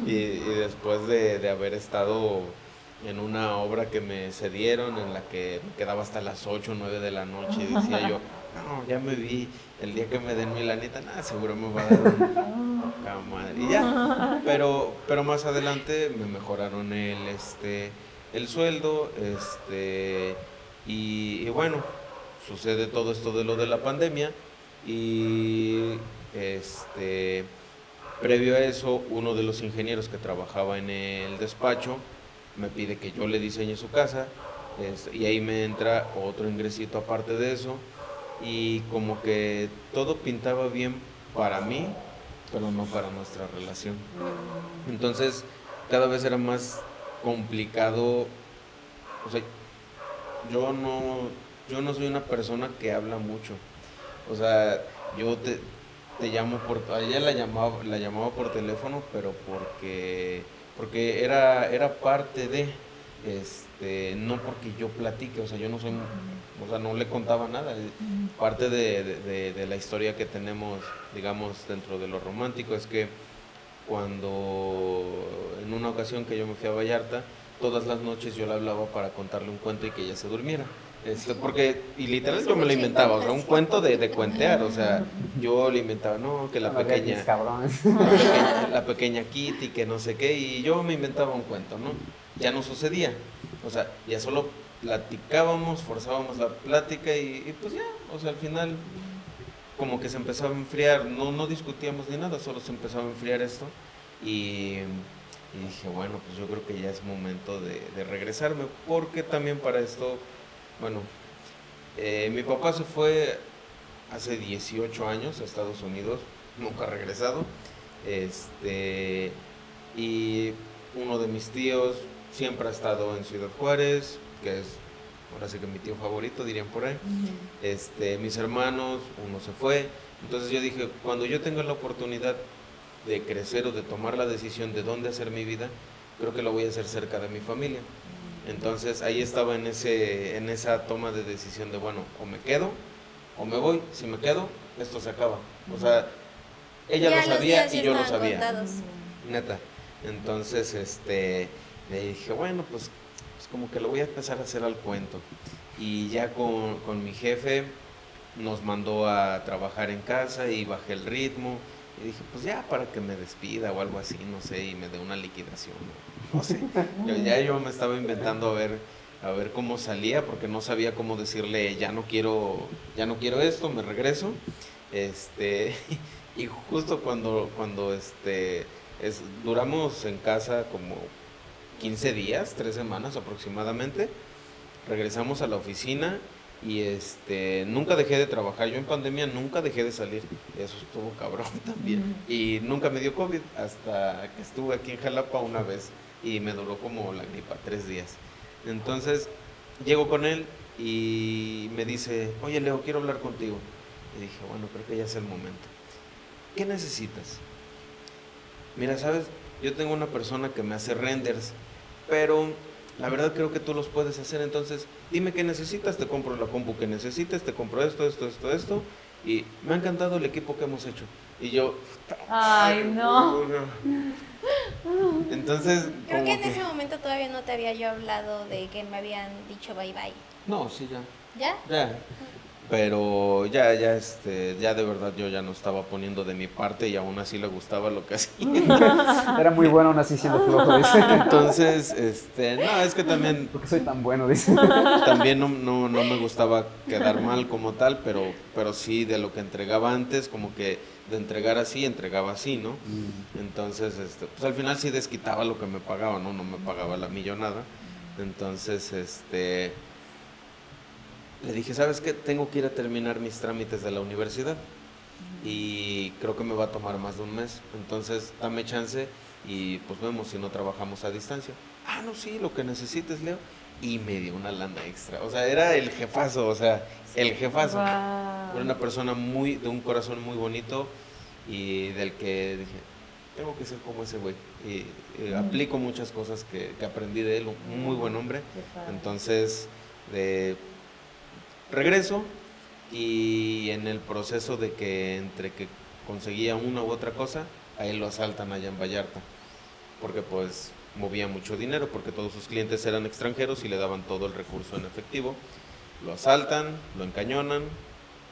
y después de haber estado en una obra que me cedieron, en la que me quedaba hasta las 8 o 9 de la noche, y decía yo, no, ya me vi, el día que me den mi lanita, nada, seguro me va a dar poca madre. Y ya, pero más adelante me mejoraron el sueldo, y bueno, sucede todo esto de lo de la pandemia y previo a eso, uno de los ingenieros que trabajaba en el despacho me pide que yo le diseñe su casa, y ahí me entra otro ingresito aparte de eso, y como que todo pintaba bien para mí, pero no para nuestra relación. Entonces, cada vez era más complicado. O sea, yo no soy una persona que habla mucho. O sea, yo te llamo a ella la llamaba por teléfono, pero porque era parte no porque yo platique, o sea, yo no soy, o sea, no le contaba nada. Parte de la historia que tenemos, digamos, dentro de lo romántico es que cuando en una ocasión que yo me fui a Vallarta, todas las noches yo le hablaba para contarle un cuento y que ella se durmiera. Porque, y literal yo me lo inventaba, o sea, un cuento de cuentear, o sea, yo le inventaba, no, que la pequeña Kitty, que no sé qué, y yo me inventaba un cuento, ¿no? Ya no sucedía, o sea, ya solo platicábamos, forzábamos la plática y pues ya, o sea, al final como que se empezaba a enfriar, no discutíamos ni nada, solo se empezaba a enfriar esto y dije, bueno, pues yo creo que ya es momento de regresarme, porque también para esto, bueno, mi papá se fue hace 18 años a Estados Unidos, nunca ha regresado, y uno de mis tíos siempre ha estado en Ciudad Juárez, que es ahora sí que mi tío favorito, dirían por ahí. Mis hermanos, uno se fue. Entonces yo dije, cuando yo tenga la oportunidad de crecer o de tomar la decisión de dónde hacer mi vida, creo que lo voy a hacer cerca de mi familia. Entonces ahí estaba en esa toma de decisión de, bueno, o me quedo o me voy. Si me quedo, esto se acaba. O sea, ella lo sabía y yo lo sabía. Contados. Neta. Entonces, le dije, bueno, pues como que lo voy a empezar a hacer al cuento. Y ya con mi jefe nos mandó a trabajar en casa y bajé el ritmo. Y dije, pues ya para que me despida o algo así, no sé, y me dé una liquidación. No sé. Yo me estaba inventando a ver cómo salía, porque no sabía cómo decirle, ya no quiero esto, me regreso. Y justo cuando duramos en casa como 15 días, 3 semanas aproximadamente, regresamos a la oficina y nunca dejé de trabajar. Yo en pandemia nunca dejé de salir, eso estuvo cabrón también. Y nunca me dio COVID hasta que estuve aquí en Jalapa una vez y me duró como la gripa, 3 días. Entonces llego con él y me dice, oye Leo, quiero hablar contigo. Y dije, bueno, creo que ya es el momento. ¿Qué necesitas? Mira, ¿sabes? Yo tengo una persona que me hace renders, pero la verdad creo que tú los puedes hacer, entonces dime qué necesitas, te compro la compu que necesites, te compro esto, y me ha encantado el equipo que hemos hecho. Y yo... Ay, no. Entonces... Creo que en ese momento todavía no te había yo hablado de que me habían dicho bye bye. No, sí, ya. ¿Ya? Ya. Pero ya de verdad yo ya no estaba poniendo de mi parte y aún así le gustaba lo que hacía. Era muy bueno aún así siendo flojo, dice. Entonces, no, es que también... Porque soy tan bueno, dice. También no me gustaba quedar mal como tal, pero sí de lo que entregaba antes, como que de entregar así, entregaba así, ¿no? Entonces, pues al final sí desquitaba lo que me pagaba, ¿no? No me pagaba la millonada. Entonces, le dije, ¿sabes qué? Tengo que ir a terminar mis trámites de la universidad y creo que me va a tomar más de un mes. Entonces, dame chance y pues vemos si no trabajamos a distancia. Ah, no, sí, lo que necesites, Leo. Y me dio una lana extra. O sea, era el jefazo, o sea, el jefazo. Wow. Era una persona de un corazón muy bonito y del que dije, tengo que ser como ese güey. Y aplico muchas cosas que aprendí de él, un muy buen hombre. Entonces, regreso y en el proceso de que entre que conseguía una u otra cosa, a él lo asaltan allá en Vallarta, porque pues movía mucho dinero, porque todos sus clientes eran extranjeros y le daban todo el recurso en efectivo. Lo asaltan, lo encañonan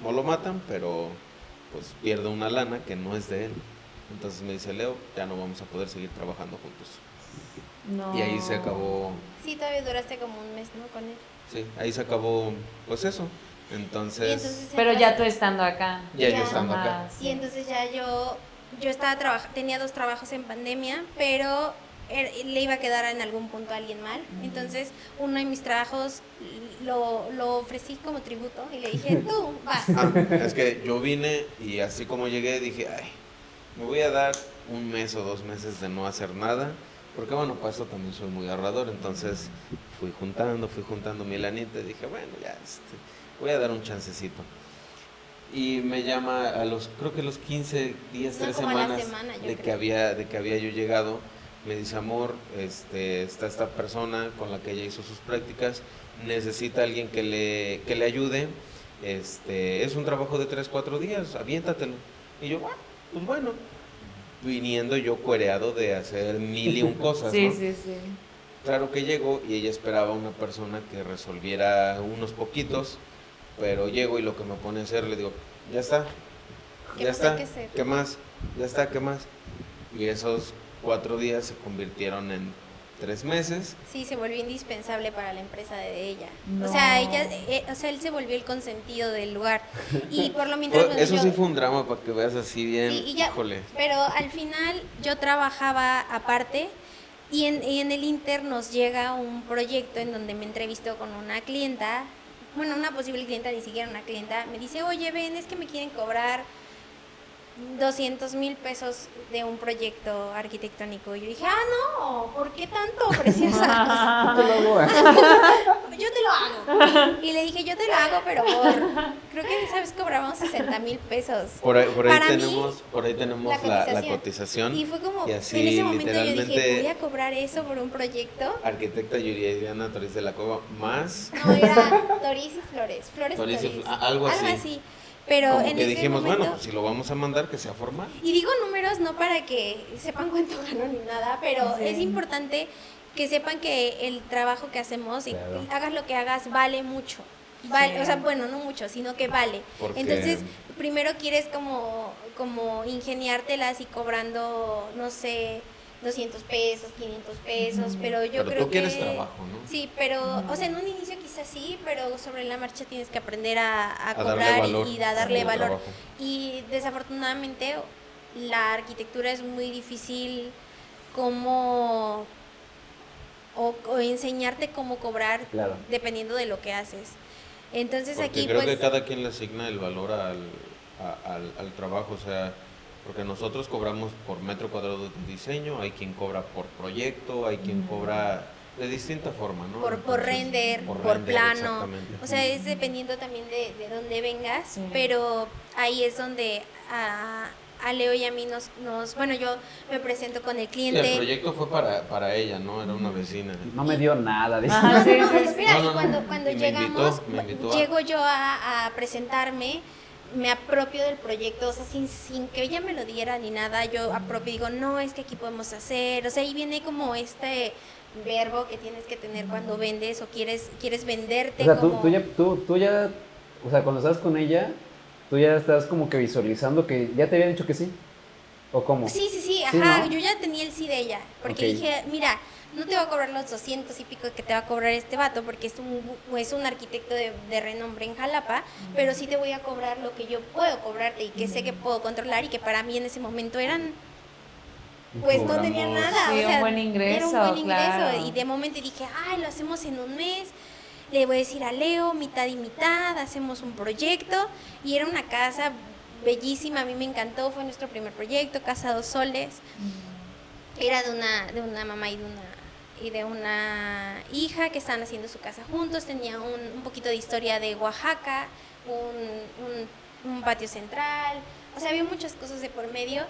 no lo matan, pero pues pierde una lana que no es de él. Entonces me dice, Leo, ya no vamos a poder seguir trabajando juntos. No. Y ahí se acabó. Sí, todavía duraste como un mes, ¿no? Con él. Sí, ahí se acabó, pues eso. Entonces Pero ya tú estando acá. ya yo estando Ajá, acá. Y entonces ya yo estaba tenía 2 trabajos en pandemia, pero le iba a quedar en algún punto a alguien mal. Entonces, uno de mis trabajos lo ofrecí como tributo y le dije, tú, vas. Es que yo vine y así como llegué dije, ay, me voy a dar 1 mes o 2 meses de no hacer nada, porque bueno, para eso también soy muy ahorrador, entonces fui juntando mi lanita y dije, bueno, ya, voy a dar un chancecito. Y me llama creo que los 15 días, No, 3 como a la semanas semana, yo de que había yo llegado, me dice, amor, está esta persona con la que ella hizo sus prácticas, necesita alguien que le ayude, es un trabajo de 3-4 días, aviéntatelo. Y yo, pues bueno, viniendo yo cuereado de hacer 1001 cosas, Sí, ¿no? sí. Claro que llegó y ella esperaba una persona que resolviera unos poquitos, pero llego y lo que me pone a hacer, le digo, ya está, ¿Qué ya más está, hay que hacer? ¿qué más? Ya está, ¿qué más? Y esos 4 días se convirtieron en 3 meses. Sí, se volvió indispensable para la empresa de ella. No. O sea, él se volvió el consentido del lugar. Y por lo mientras... bueno, Eso sí fue un drama para que veas así bien, Sí, y ya, híjole. pero al final yo trabajaba aparte y en el Inter nos llega un proyecto en donde me entrevisto con una clienta, bueno, una posible clienta, ni siquiera una clienta, me dice, oye, ven, es que me quieren cobrar 200,000 pesos de un proyecto arquitectónico. Y yo dije, no, ¿por qué tanto, preciosa? Yo te lo hago. Y le dije, yo te lo hago, pero creo que esa vez cobramos 60,000 pesos. Por ahí Para mí, tenemos la cotización. Y fue como, Y así, en ese momento yo literalmente, dije, voy a cobrar eso por un proyecto. Arquitecta Yuridiana Toriz de la Cueva, más. No, era Toriz y Flores. Toriz y algo así. Pero Como en que ese dijimos, momento, bueno, pues si lo vamos a mandar, que sea formal. y digo números no para que sepan cuánto gano ni nada, pero Sí. es importante que sepan que el trabajo que hacemos, y Claro. hagas lo que hagas, vale mucho. Sí. O sea, bueno, no mucho, sino que vale. Porque- Entonces, primero quieres como ingeniártelas y cobrando, no sé, 200 pesos, 500 pesos, pero yo Pero creo tú que... quieres trabajo, ¿no? Sí, pero, o sea, en un inicio quizás sí, pero sobre la marcha tienes que aprender a darle cobrar valor y a darle al valor. trabajo. Y desafortunadamente la arquitectura es muy difícil como o enseñarte cómo cobrar Claro. dependiendo de lo que haces. Entonces Porque aquí creo pues que cada quien le asigna el valor al trabajo, o sea, porque nosotros cobramos por metro cuadrado de diseño, hay quien cobra por proyecto, hay quien cobra de distinta forma, ¿no? por Entonces, render, por render, plano, exactamente. o sea, es dependiendo también de dónde vengas, Sí. pero ahí es donde a Leo y a mí bueno, yo me presento con el Sí, cliente. el proyecto fue para ella, ¿no? Era una vecina. No me dio nada. Dice. Ajá, sí, No, sí. espera, No, y no, cuando no. Y me llegamos, invitó, me invitó llego yo a presentarme, me apropio del proyecto, o sea, sin que ella me lo diera ni nada, yo apropio y digo, no, es que aquí podemos hacer, o sea, ahí viene como este verbo que tienes que tener cuando vendes o quieres venderte O sea, como... tú ya, o sea, cuando estás con ella, tú ya estás como que visualizando que ya te había dicho que sí. ¿O cómo? Sí, Sí, ajá, ¿no? yo ya tenía el sí de ella, porque Ok. dije, mira, no te va a cobrar los 200 y pico que te va a cobrar este vato, porque es un arquitecto de renombre en Jalapa, pero sí te voy a cobrar lo que yo puedo cobrarte y que sé que puedo controlar y que para mí en ese momento eran, pues no tenían Cobramos- nada, Sí, o sea, un buen ingreso, era un buen ingreso, claro. y de momento dije, ay, lo hacemos en un mes, le voy a decir a Leo, mitad y mitad, hacemos un proyecto, y era una casa bellísima, a mí me encantó, fue nuestro primer proyecto, Casa Dos Soles, era de una mamá y de una hija que estaban haciendo su casa juntos, tenía un poquito de historia de Oaxaca, un patio central, o sea, había muchas cosas de por medio,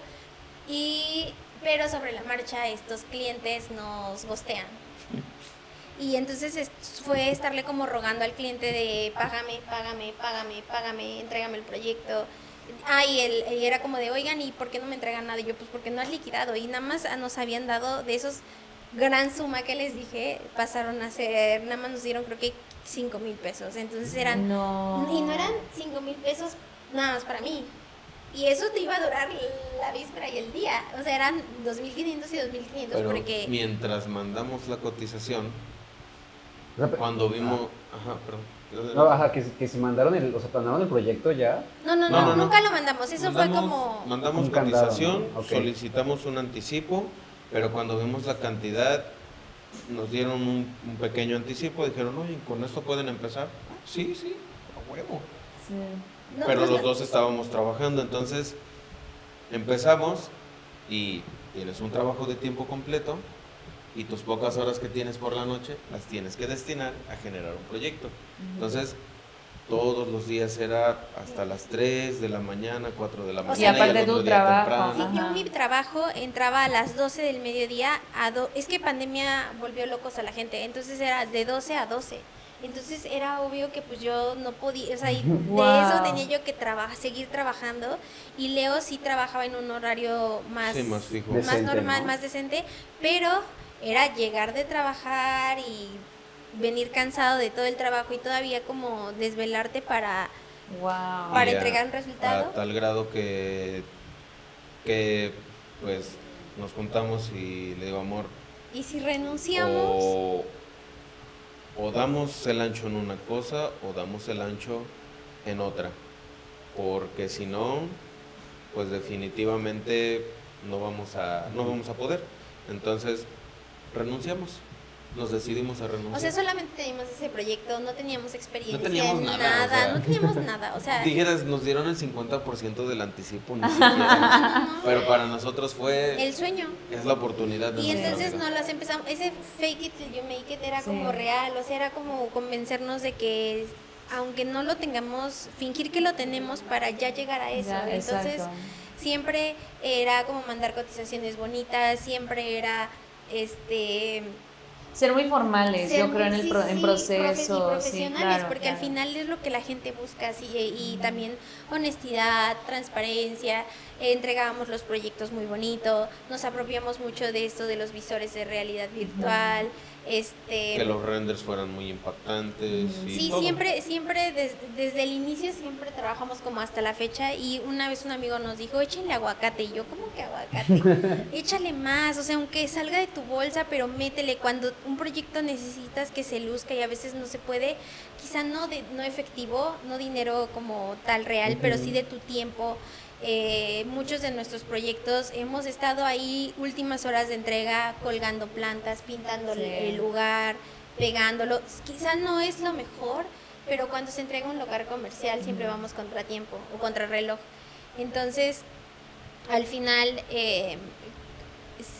pero sobre la marcha estos clientes nos gostean. Y entonces fue estarle como rogando al cliente de págame, entrégame el proyecto. Y era como de, oigan, ¿y por qué no me entregan nada? Y yo, pues porque no has liquidado. Y nada más nos habían dado de esos gran suma que les dije, pasaron a ser, nada más nos dieron creo que 5,000 pesos. Entonces eran... No. Y no eran 5,000 pesos nada más para mí. Y eso te iba a durar la víspera y el día. O sea, eran 2,500 y 2,500 Pero porque... mientras mandamos la cotización, cuando vimos... Ajá, perdón. No, ajá, que si mandaron mandaron el proyecto ya. No, nunca lo mandamos. Eso fue como... Mandamos un candado, cotización, ¿no? Okay. solicitamos un anticipo, pero cuando vimos la cantidad, nos dieron un pequeño anticipo, dijeron, oye, ¿con esto pueden empezar? Sí, a huevo. Sí. No, Pero pues, los dos estábamos trabajando, entonces empezamos y tienes un trabajo de tiempo completo y tus pocas horas que tienes por la noche las tienes que destinar a generar un proyecto. Entonces, todos los días era hasta las 3 de la mañana, 4 de la mañana. Y aparte al otro tu día trabajo. temprano. Sí, yo mi trabajo entraba a las 12 del mediodía es que pandemia volvió locos a la gente, entonces era de 12 a 12. Entonces era obvio que pues yo no podía, o sea, y Wow. de eso tenía yo que seguir trabajando, y Leo sí trabajaba en un horario más, Sí, más fijo. más Decente, normal, ¿no? más decente, pero era llegar de trabajar y venir cansado de todo el trabajo y todavía como desvelarte para Wow. Para Y entregar un resultado. A tal grado que pues nos juntamos y le digo, amor, y si renunciamos, o damos el ancho en una cosa o damos el ancho en otra, porque si no, pues definitivamente no vamos a poder. Entonces renunciamos, nos decidimos a renunciar. o sea, solamente teníamos ese proyecto, no teníamos experiencia, No teníamos nada, o sea, no teníamos nada, o sea, Dijeras, nos dieron el 50% del anticipo, ni siquiera. Pero para nosotros fue... el sueño. Es la oportunidad de Y nuestra entonces vida. no las empezamos, ese fake it till you make it era Sí. como real, o sea, era como convencernos de que aunque no lo tengamos, fingir que lo tenemos para ya llegar a eso. Ya, Entonces, exacto. siempre era como mandar cotizaciones bonitas, siempre era Ser muy formales, ser yo creo, muy- en procesos. Sí, profesionales, claro, porque claro. al final es lo que la gente busca, sí, y también honestidad, transparencia. Entregábamos los proyectos muy bonito, nos apropiamos mucho de esto de los visores de realidad virtual, Que los renders fueran muy impactantes. Y sí, todo. siempre desde el inicio siempre trabajamos como hasta la fecha, y una vez un amigo nos dijo, échenle aguacate, y yo, ¿cómo que aguacate? Échale más, o sea, aunque salga de tu bolsa, pero métele. Cuando un proyecto necesitas que se luzca y a veces no se puede, quizá no efectivo, no dinero como tal real, pero sí de tu tiempo. Muchos de nuestros proyectos hemos estado ahí últimas horas de entrega, colgando plantas, pintando Sí. el lugar, pegándolo. Quizá no es lo mejor, pero cuando se entrega un lugar comercial siempre vamos contra tiempo o contra reloj. Entonces, al final,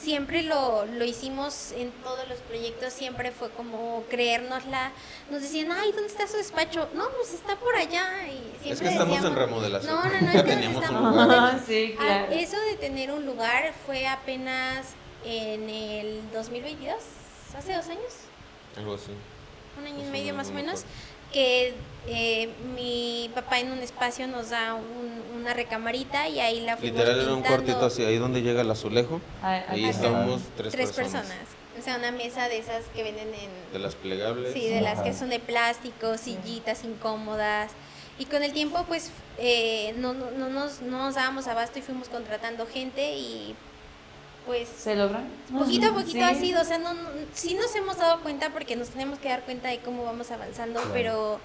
siempre lo hicimos en todos los proyectos, siempre fue como creérnosla. Nos decían, ay, ¿dónde está su despacho? No, pues está por allá. Y siempre Es que estamos decíamos, en remodelación. No, Ya es que teníamos un estamos- lugar. Sí, claro. Eso de tener un lugar fue apenas en el 2022, hace 2 años, Algo así. un año y Pues medio no, más o no me menos, acuerdo. que mi papá en un espacio nos da una recamarita y ahí la fuimos Literal era un pintando. cuartito así, ahí donde llega el azulejo. Ahí Ajá. estábamos tres Tres personas. personas. O sea, una mesa de esas que venden De las plegables. Sí, de las Ajá. que son de plástico, sillitas incómodas. Y con el tiempo, pues, no nos dábamos abasto y fuimos contratando gente, y pues ¿Se logran? poquito a poquito Sí. ha sido. O sea, sí nos hemos dado cuenta, porque nos tenemos que dar cuenta de cómo vamos avanzando, Claro. pero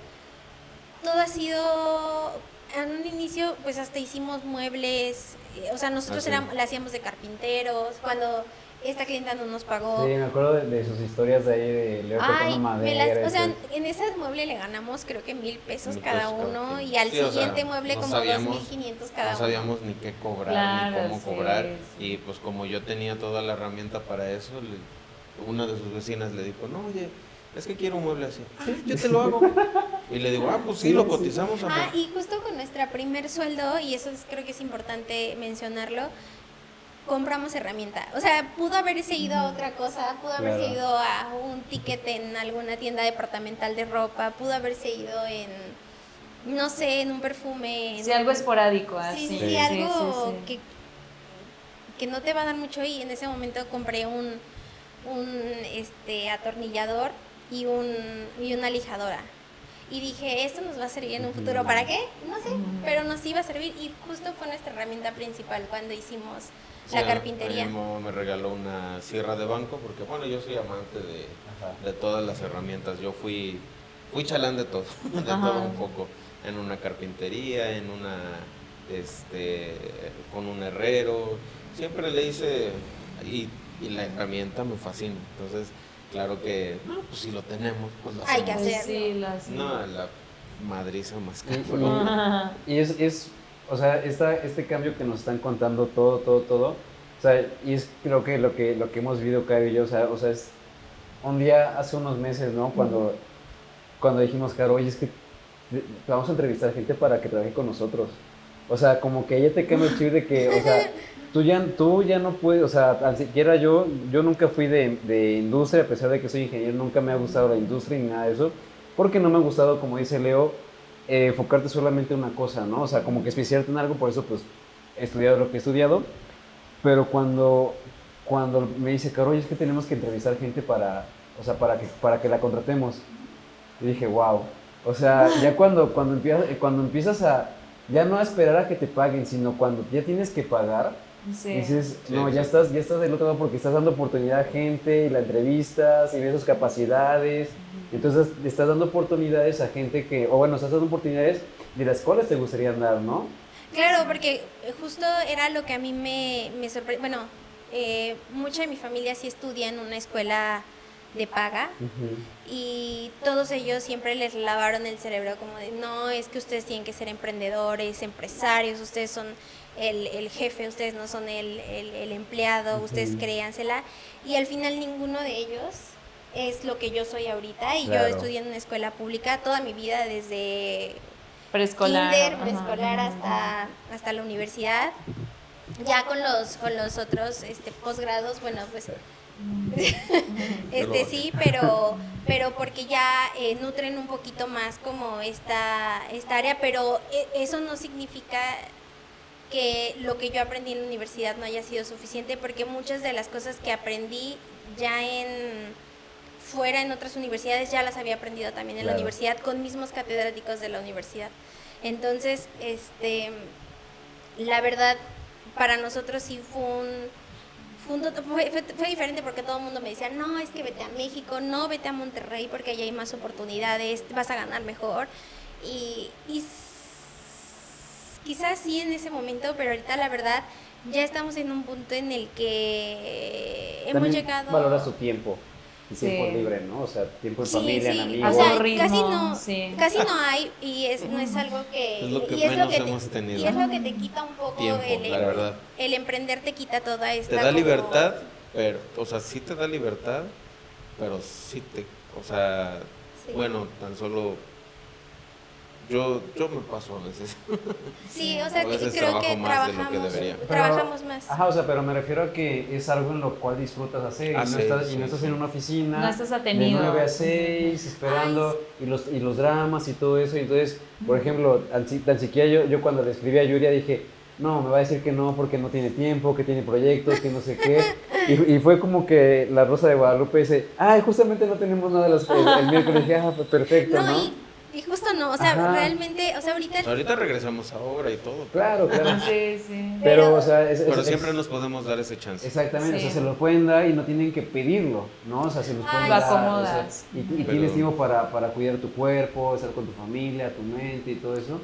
todo ha sido... En un inicio, pues hasta hicimos muebles, o sea, nosotros Ah, sí. la hacíamos de carpinteros. Cuando esta clienta no nos pagó, Sí, me acuerdo de sus historias de ahí de Leo tocando ay, madera. o sea, y todo. en ese mueble le ganamos creo que 1,000 pesos 1,000 cada pesos cada uno, quien. y al Sí, o sea, siguiente mueble no como sabíamos- 2,500 cada No uno. sabíamos ni qué cobrar, Claro, ni cómo sí, cobrar. sí. Y pues como yo tenía toda la herramienta para eso, una de sus vecinas le dijo, no, oye, es que quiero un mueble así. Sí, yo te lo hago. Y le digo, pues sí, lo cotizamos. amor". Y justo con nuestra primer sueldo, y eso creo que es importante mencionarlo, compramos herramienta. O sea, pudo haberse ido a otra cosa, pudo haberse Claro. ido a un ticket en alguna tienda departamental de ropa, pudo haberse ido en, no sé, en un perfume. Sí, algo esporádico, Sí, así. sí, algo sí. que no te va a dar mucho, y en ese momento compré un atornillador y una lijadora. Y dije, esto nos va a servir en un futuro. ¿Para qué? No sé, pero nos iba a servir y justo fue nuestra herramienta principal cuando hicimos la carpintería. Mi mamá me regaló una sierra de banco porque, bueno, yo soy amante de todas las herramientas. Yo fui chalán de todo, de todo un poco. En una carpintería, en una, con un herrero. Siempre le hice, y la herramienta me fascina. Entonces, claro que, no, pues si lo tenemos, pues lo hacemos. Hay que hacerlo. Sí, No, la madriza más cabrón. Y o sea, este cambio que nos están contando todo, o sea, y es creo que lo que hemos vivido Caro y yo, o sea, es un día hace unos meses, ¿no? Cuando dijimos, Caro, oye, es que vamos a entrevistar gente para que trabaje con nosotros. O sea, como que ella te cambia el chip de que, o sea, tú ya no puedes, o sea, tan siquiera yo nunca fui de industria, a pesar de que soy ingeniero, nunca me ha gustado la industria ni nada de eso, porque no me ha gustado, como dice Leo, enfocarte solamente en una cosa, ¿no? O sea, como que especializarte en algo, por eso pues he estudiado lo que he estudiado, pero cuando me dice, Caro, oye, es que tenemos que entrevistar gente para que la contratemos, y dije, wow, o sea, ya cuando empiezas a, ya no a esperar a que te paguen, sino cuando ya tienes que pagar, dices, no, ya estás del otro lado porque estás dando oportunidad a gente y la entrevistas y ves sus capacidades. Entonces le estás dando oportunidades a gente estás dando oportunidades de las cuales te gustaría dar, ¿no? Claro, porque justo era lo que a mí me sorprendió. Bueno, mucha de mi familia sí estudia en una escuela de paga y todos ellos siempre les lavaron el cerebro como de, no, es que ustedes tienen que ser emprendedores, empresarios, ustedes son el jefe, ustedes no son el empleado, ustedes créansela. Y al final ninguno de ellos es lo que yo soy ahorita y yo estudié en una escuela pública toda mi vida, desde preescolar hasta la universidad. Ya con los otros posgrados, bueno, pues sí, pero porque ya nutren un poquito más como esta área, pero eso no significa que lo que yo aprendí en la universidad no haya sido suficiente, porque muchas de las cosas que aprendí ya fuera en otras universidades ya las había aprendido también en la universidad con mismos catedráticos de la universidad. Entonces, la verdad, para nosotros sí fue diferente, porque todo el mundo me decía, no, es que vete a México, no, vete a Monterrey porque allá hay más oportunidades, vas a ganar mejor. Y quizás sí en ese momento, pero ahorita la verdad ya estamos en un punto en el que hemos llegado... Valoras tu tiempo. Tiempo libre, ¿no? O sea, tiempo en familia, en amigos. O sea, casi no hay, y no es algo que... Es lo que menos hemos tenido. Y es lo que te quita un poco tiempo, la verdad. El emprender te quita toda esta... Te da libertad, pero, o sea, sí te da libertad, pero sí o sea, bueno, tan solo... Yo me paso a veces. Sí, o sea, creo que trabajamos más. Ajá, o sea, pero me refiero a que es algo en lo cual disfrutas hacer. Y no estás en una oficina. No estás atenido. De 9 a 6, esperando, y los dramas y todo eso. Y entonces, por ejemplo, tan siquiera yo cuando le escribí a Yuria dije, no, me va a decir que no porque no tiene tiempo, que tiene proyectos, que no sé qué. Y fue como que la Rosa de Guadalupe dice, justamente no tenemos nada el miércoles. Dije, pues perfecto, ¿no? Y justo no, o sea, realmente, o sea, ahorita regresamos ahora y todo. Claro. Sí. Pero, o sea, pero siempre nos podemos dar ese chance. Exactamente, o sea, se lo pueden dar y no tienen que pedirlo, ¿no? O sea, se los pueden dar. Acomodas. O sea, y tienes tiempo para cuidar tu cuerpo, estar con tu familia, tu mente y todo eso.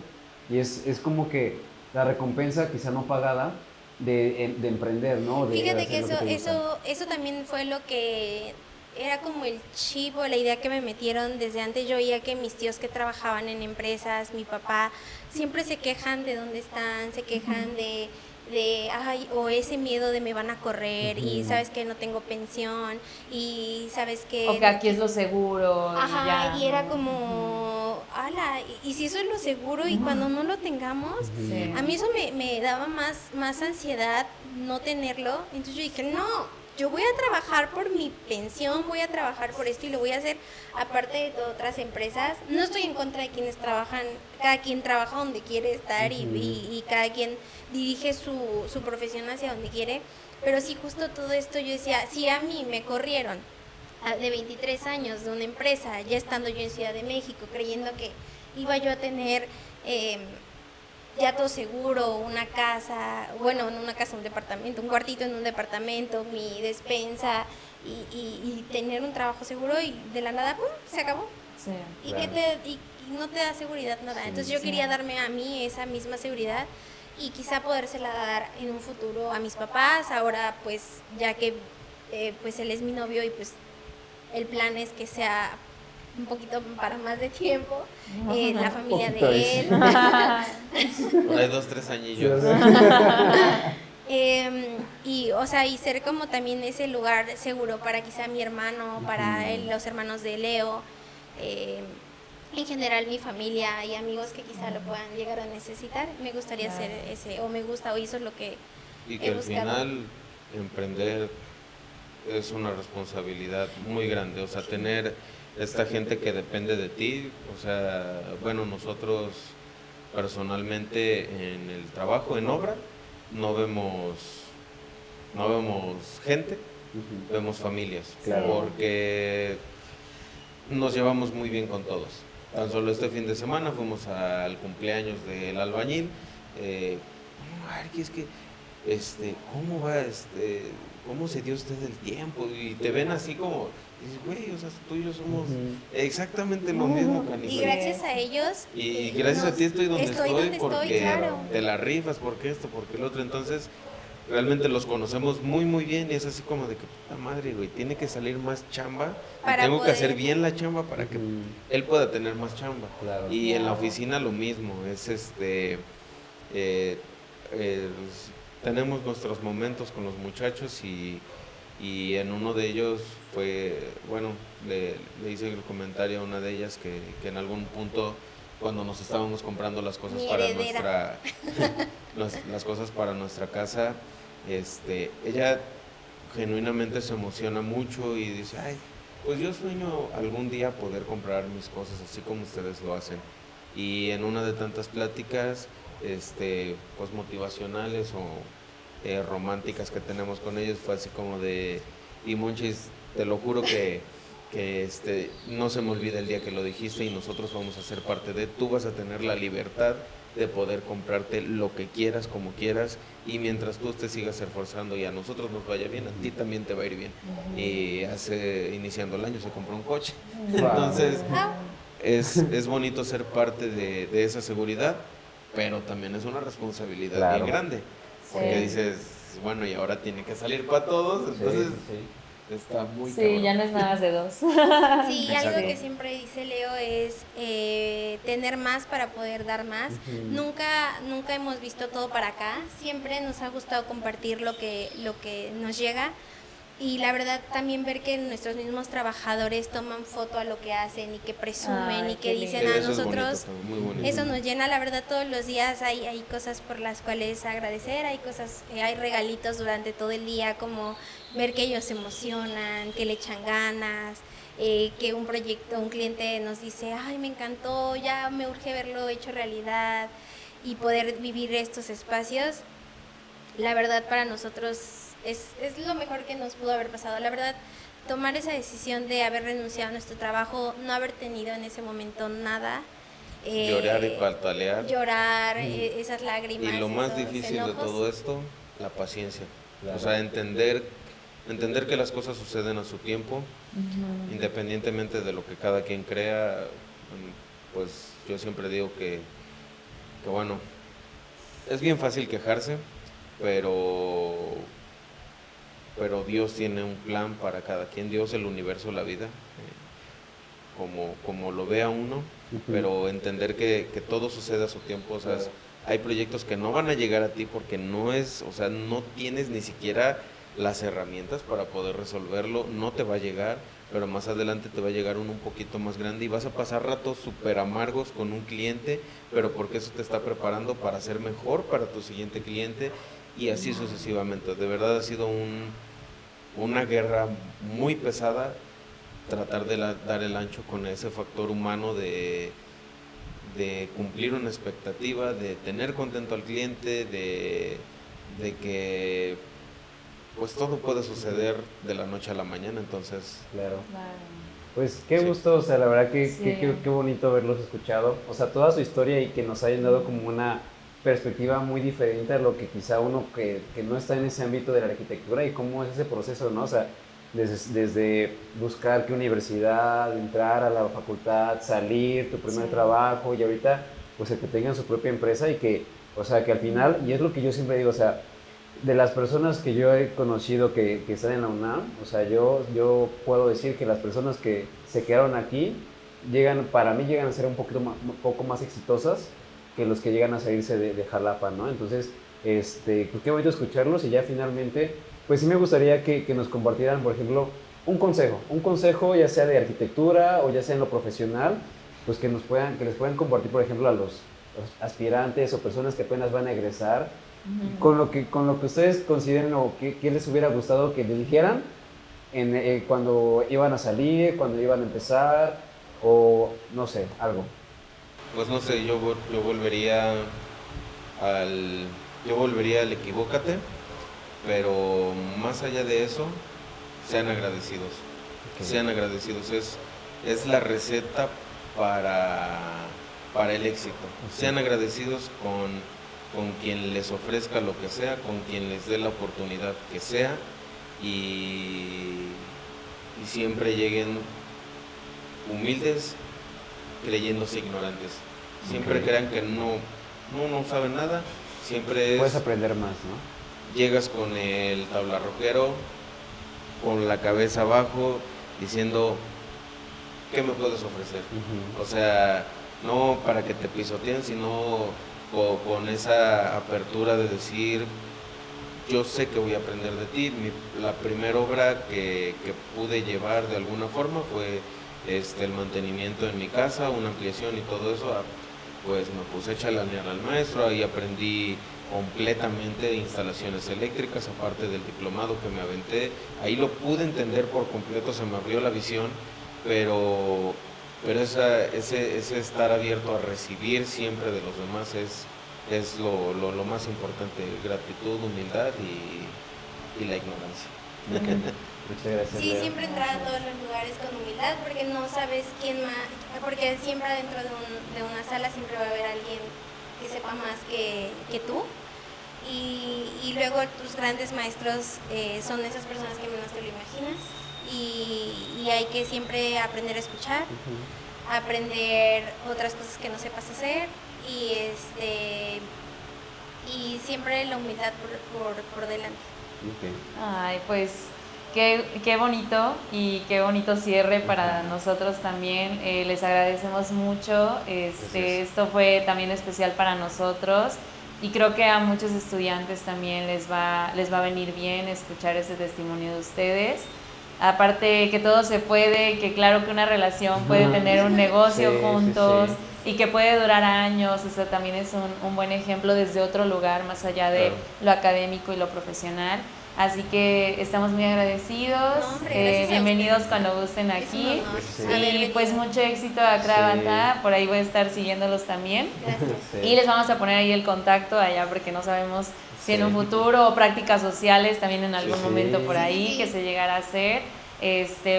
Y es como que la recompensa, quizá no pagada, de emprender, ¿no? Fíjate que eso también fue lo que... Era como el chip o la idea que me metieron desde antes. Yo oía que mis tíos que trabajaban en empresas, mi papá, siempre se quejan de dónde están, se quejan de o ese miedo de me van a correr, y sabes que no tengo pensión, y sabes que... O que aquí es lo seguro. Y era como, y si eso es lo seguro y cuando no lo tengamos, a mí eso me daba más ansiedad no tenerlo. Entonces yo dije, no, yo voy a trabajar por mi pensión, voy a trabajar por esto y lo voy a hacer aparte de otras empresas. No estoy en contra de quienes trabajan, cada quien trabaja donde quiere estar y cada quien dirige su profesión hacia donde quiere, pero sí, justo todo esto yo decía, si a mí me corrieron de 23 años de una empresa, ya estando yo en Ciudad de México, creyendo que iba yo a tener ya todo seguro, una casa, bueno, no una casa, un departamento, un cuartito en un departamento, mi despensa y tener un trabajo seguro, y de la nada, ¡pum!, se acabó. Sí. Y, Claro. y no te da seguridad nada. Sí. Entonces yo Sí. quería darme a mí esa misma seguridad y quizá podérsela dar en un futuro a mis papás. Ahora pues ya que pues él es mi novio y pues el plan es que sea un poquito para más de tiempo, la familia Poquito, de él. Por ahí 2, 3 añillos. Y, o sea, y ser como también ese lugar seguro para quizá mi hermano, para los hermanos de Leo, en general mi familia y amigos que quizá lo puedan llegar a necesitar. Me gustaría ser ese, o me gusta, o eso es lo que Y que he al buscado. final emprender es una responsabilidad muy grande, o sea, tener esta gente que depende de ti, o sea, bueno, nosotros personalmente en el trabajo, en obra, no vemos gente, Ujú. vemos familias, Claro. porque nos llevamos muy bien con todos. Tan solo este fin de semana fuimos al cumpleaños del albañil. Marqui, es que, ¿cómo va, cómo se dio usted el tiempo? Y te ven así como, dices, güey, o sea, tú y yo somos exactamente lo mismo, canijo. Y gracias a ellos. Y gracias a ti estoy donde estoy, porque claro. te la rifas, porque esto, porque el otro. Entonces, realmente los conocemos muy, muy bien y es así como de que, puta madre, güey, tiene que salir más chamba y Para tengo que poder- hacer bien la chamba para que Ujú. él pueda tener más chamba. Claro. Y en la oficina lo mismo, es pues, tenemos nuestros momentos con los muchachos y en uno de ellos fue, bueno, le hice el comentario a una de ellas que en algún punto cuando nos estábamos comprando las cosas Mi para heredera. las cosas para nuestra casa, ella genuinamente se emociona mucho y dice, ay, pues yo sueño algún día poder comprar mis cosas así como ustedes lo hacen. Y en una de tantas pláticas, pues motivacionales o románticas que tenemos con ellos, fue así como de, y Monchis, te lo juro que no se me olvida el día que lo dijiste y nosotros vamos a ser parte de, tú vas a tener la libertad de poder comprarte lo que quieras, como quieras, y mientras tú te sigas esforzando y a nosotros nos vaya bien, a ti también te va a ir bien. Y iniciando el año se compró un coche. Entonces, es bonito ser parte de esa seguridad, pero también es una responsabilidad Claro. bien grande, porque Sí. dices, bueno, y ahora tiene que salir para todos, entonces Sí. está muy Sí, cabrón. ya no es nada más de dos. Sí, Exacto. algo que siempre dice Leo es tener más para poder dar más. Ujú. Nunca hemos visto todo para acá. Siempre nos ha gustado compartir lo que nos llega. Y la verdad también ver que nuestros mismos trabajadores toman foto a lo que hacen y que presumen Ay, y que qué dicen lindo. a Eso es bonito, nosotros. muy bonito. Eso nos llena, la verdad, todos los días hay cosas por las cuales agradecer, hay cosas, hay regalitos durante todo el día, como ver que ellos se emocionan, que le echan ganas, que un cliente nos dice, ay, me encantó, ya me urge verlo hecho realidad y poder vivir estos espacios. La verdad, para nosotros es lo mejor que nos pudo haber pasado. La verdad, tomar esa decisión de haber renunciado a nuestro trabajo, no haber tenido en ese momento nada. Llorar y patalear. Llorar, esas lágrimas. Y lo más esos difícil de enojos. todo esto, la paciencia. Claro. O sea, entender que las cosas suceden a su tiempo, independientemente de lo que cada quien crea. Pues yo siempre digo que bueno, es bien fácil quejarse, pero Dios tiene un plan para cada quien, Dios, el universo, la vida, como lo vea uno, Ujú. pero entender que todo sucede a su tiempo. O sea, hay proyectos que no van a llegar a ti porque no tienes ni siquiera las herramientas para poder resolverlo, no te va a llegar, pero más adelante te va a llegar uno un poquito más grande y vas a pasar ratos súper amargos con un cliente, pero porque eso te está preparando para ser mejor para tu siguiente cliente y así sucesivamente. De verdad ha sido una guerra muy pesada tratar de dar el ancho con ese factor humano de cumplir una expectativa, de tener contento al cliente, de que pues todo puede suceder de la noche a la mañana, entonces... Claro. Claro. Pues qué gusto, o sea, la verdad que qué bonito haberlos escuchado, o sea, toda su historia y que nos hayan dado como una perspectiva muy diferente a lo que quizá uno que no está en ese ámbito de la arquitectura y cómo es ese proceso, ¿no? O sea, desde buscar qué universidad, entrar a la facultad, salir, tu primer trabajo y ahorita pues el que tengan su propia empresa y que, o sea, que al final, y es lo que yo siempre digo, o sea, de las personas que yo he conocido que están en la UNAM, o sea, yo puedo decir que las personas que se quedaron aquí para mí llegan a ser un poco más exitosas que los que llegan a salirse de Jalapa, ¿no? Entonces, pues qué bonito escucharlos y ya finalmente, pues sí me gustaría que nos compartieran, por ejemplo, un consejo ya sea de arquitectura o ya sea en lo profesional, pues que les puedan compartir, por ejemplo, a los aspirantes o personas que apenas van a egresar, con lo que ustedes consideren o qué les hubiera gustado que les dijeran cuando iban a salir, cuando iban a empezar, o no sé, algo. Pues no sé, yo volvería al equivócate, pero más allá de eso, sean agradecidos. Okay. Sean agradecidos, es la receta para el éxito. Okay. Sean agradecidos con quien les ofrezca lo que sea, con quien les dé la oportunidad que sea, y siempre lleguen humildes, creyéndose ignorantes. Siempre crean que no saben nada, siempre puedes aprender más, ¿no? Llegas con el tablarroquero, con la cabeza abajo, diciendo, ¿qué me puedes ofrecer? O sea, no para que te pisoteen, sino con esa apertura de decir, yo sé que voy a aprender de ti. La primera obra que pude llevar de alguna forma fue el mantenimiento en mi casa, una ampliación y todo eso. Pues me puse a chalanear al maestro, ahí aprendí completamente de instalaciones eléctricas, aparte del diplomado que me aventé. Ahí lo pude entender por completo, se me abrió la visión, pero ese estar abierto a recibir siempre de los demás es lo más importante, gratitud, humildad y la ignorancia. Muchas gracias. Sí, siempre entrar a todos los lugares con humildad, porque no sabes quién más, porque siempre dentro de una sala siempre va a haber alguien que sepa más que tú, y luego tus grandes maestros son esas personas que menos te lo imaginas, y hay que siempre aprender a escuchar, aprender otras cosas que no sepas hacer, y siempre la humildad por delante. Okay. Ay, pues qué bonito y qué bonito cierre para nosotros también. Les agradecemos mucho. Esto fue también especial para nosotros y creo que a muchos estudiantes también les va a venir bien escuchar ese testimonio de ustedes. Aparte que todo se puede, que claro que una relación puede tener un negocio juntos y que puede durar años. O sea, también es un buen ejemplo desde otro lugar, más allá de lo académico y lo profesional. Así que estamos muy agradecidos. No, hombre, bienvenidos cuando gusten aquí. Y pues mucho éxito a Kravata. Por ahí voy a estar siguiéndolos también. Y les vamos a poner ahí el contacto allá porque no sabemos si en un futuro o prácticas sociales también en algún momento por ahí que se llegara a hacer.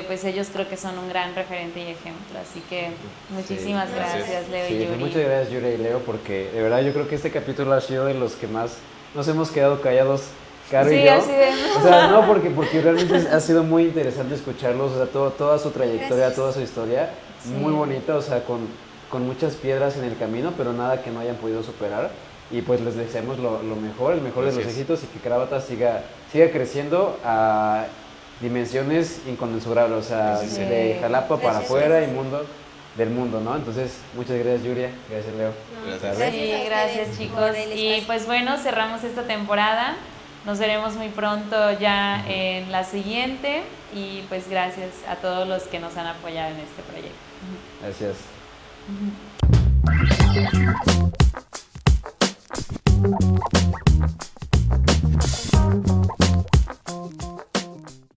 Pues ellos creo que son un gran referente y ejemplo, así que muchísimas gracias, Leo y Yuri. Muchas gracias, Yuri y Leo, porque de verdad yo creo que este capítulo ha sido de los que más nos hemos quedado callados, Caro y yo. Así de... O sea, no, porque realmente ha sido muy interesante escucharlos, o sea, toda su trayectoria, toda su historia, muy bonita, o sea, con muchas piedras en el camino, pero nada que no hayan podido superar. Y pues les deseamos lo mejor, el mejor de los éxitos, y que Kravata siga creciendo a dimensiones inconmensurables, o sea, de Jalapa para afuera y del mundo, ¿no? Entonces, muchas gracias, Yuria, gracias, Leo. Gracias chicos. Y pues bueno, cerramos esta temporada. Nos veremos muy pronto ya en la siguiente, y pues gracias a todos los que nos han apoyado en este proyecto. Gracias.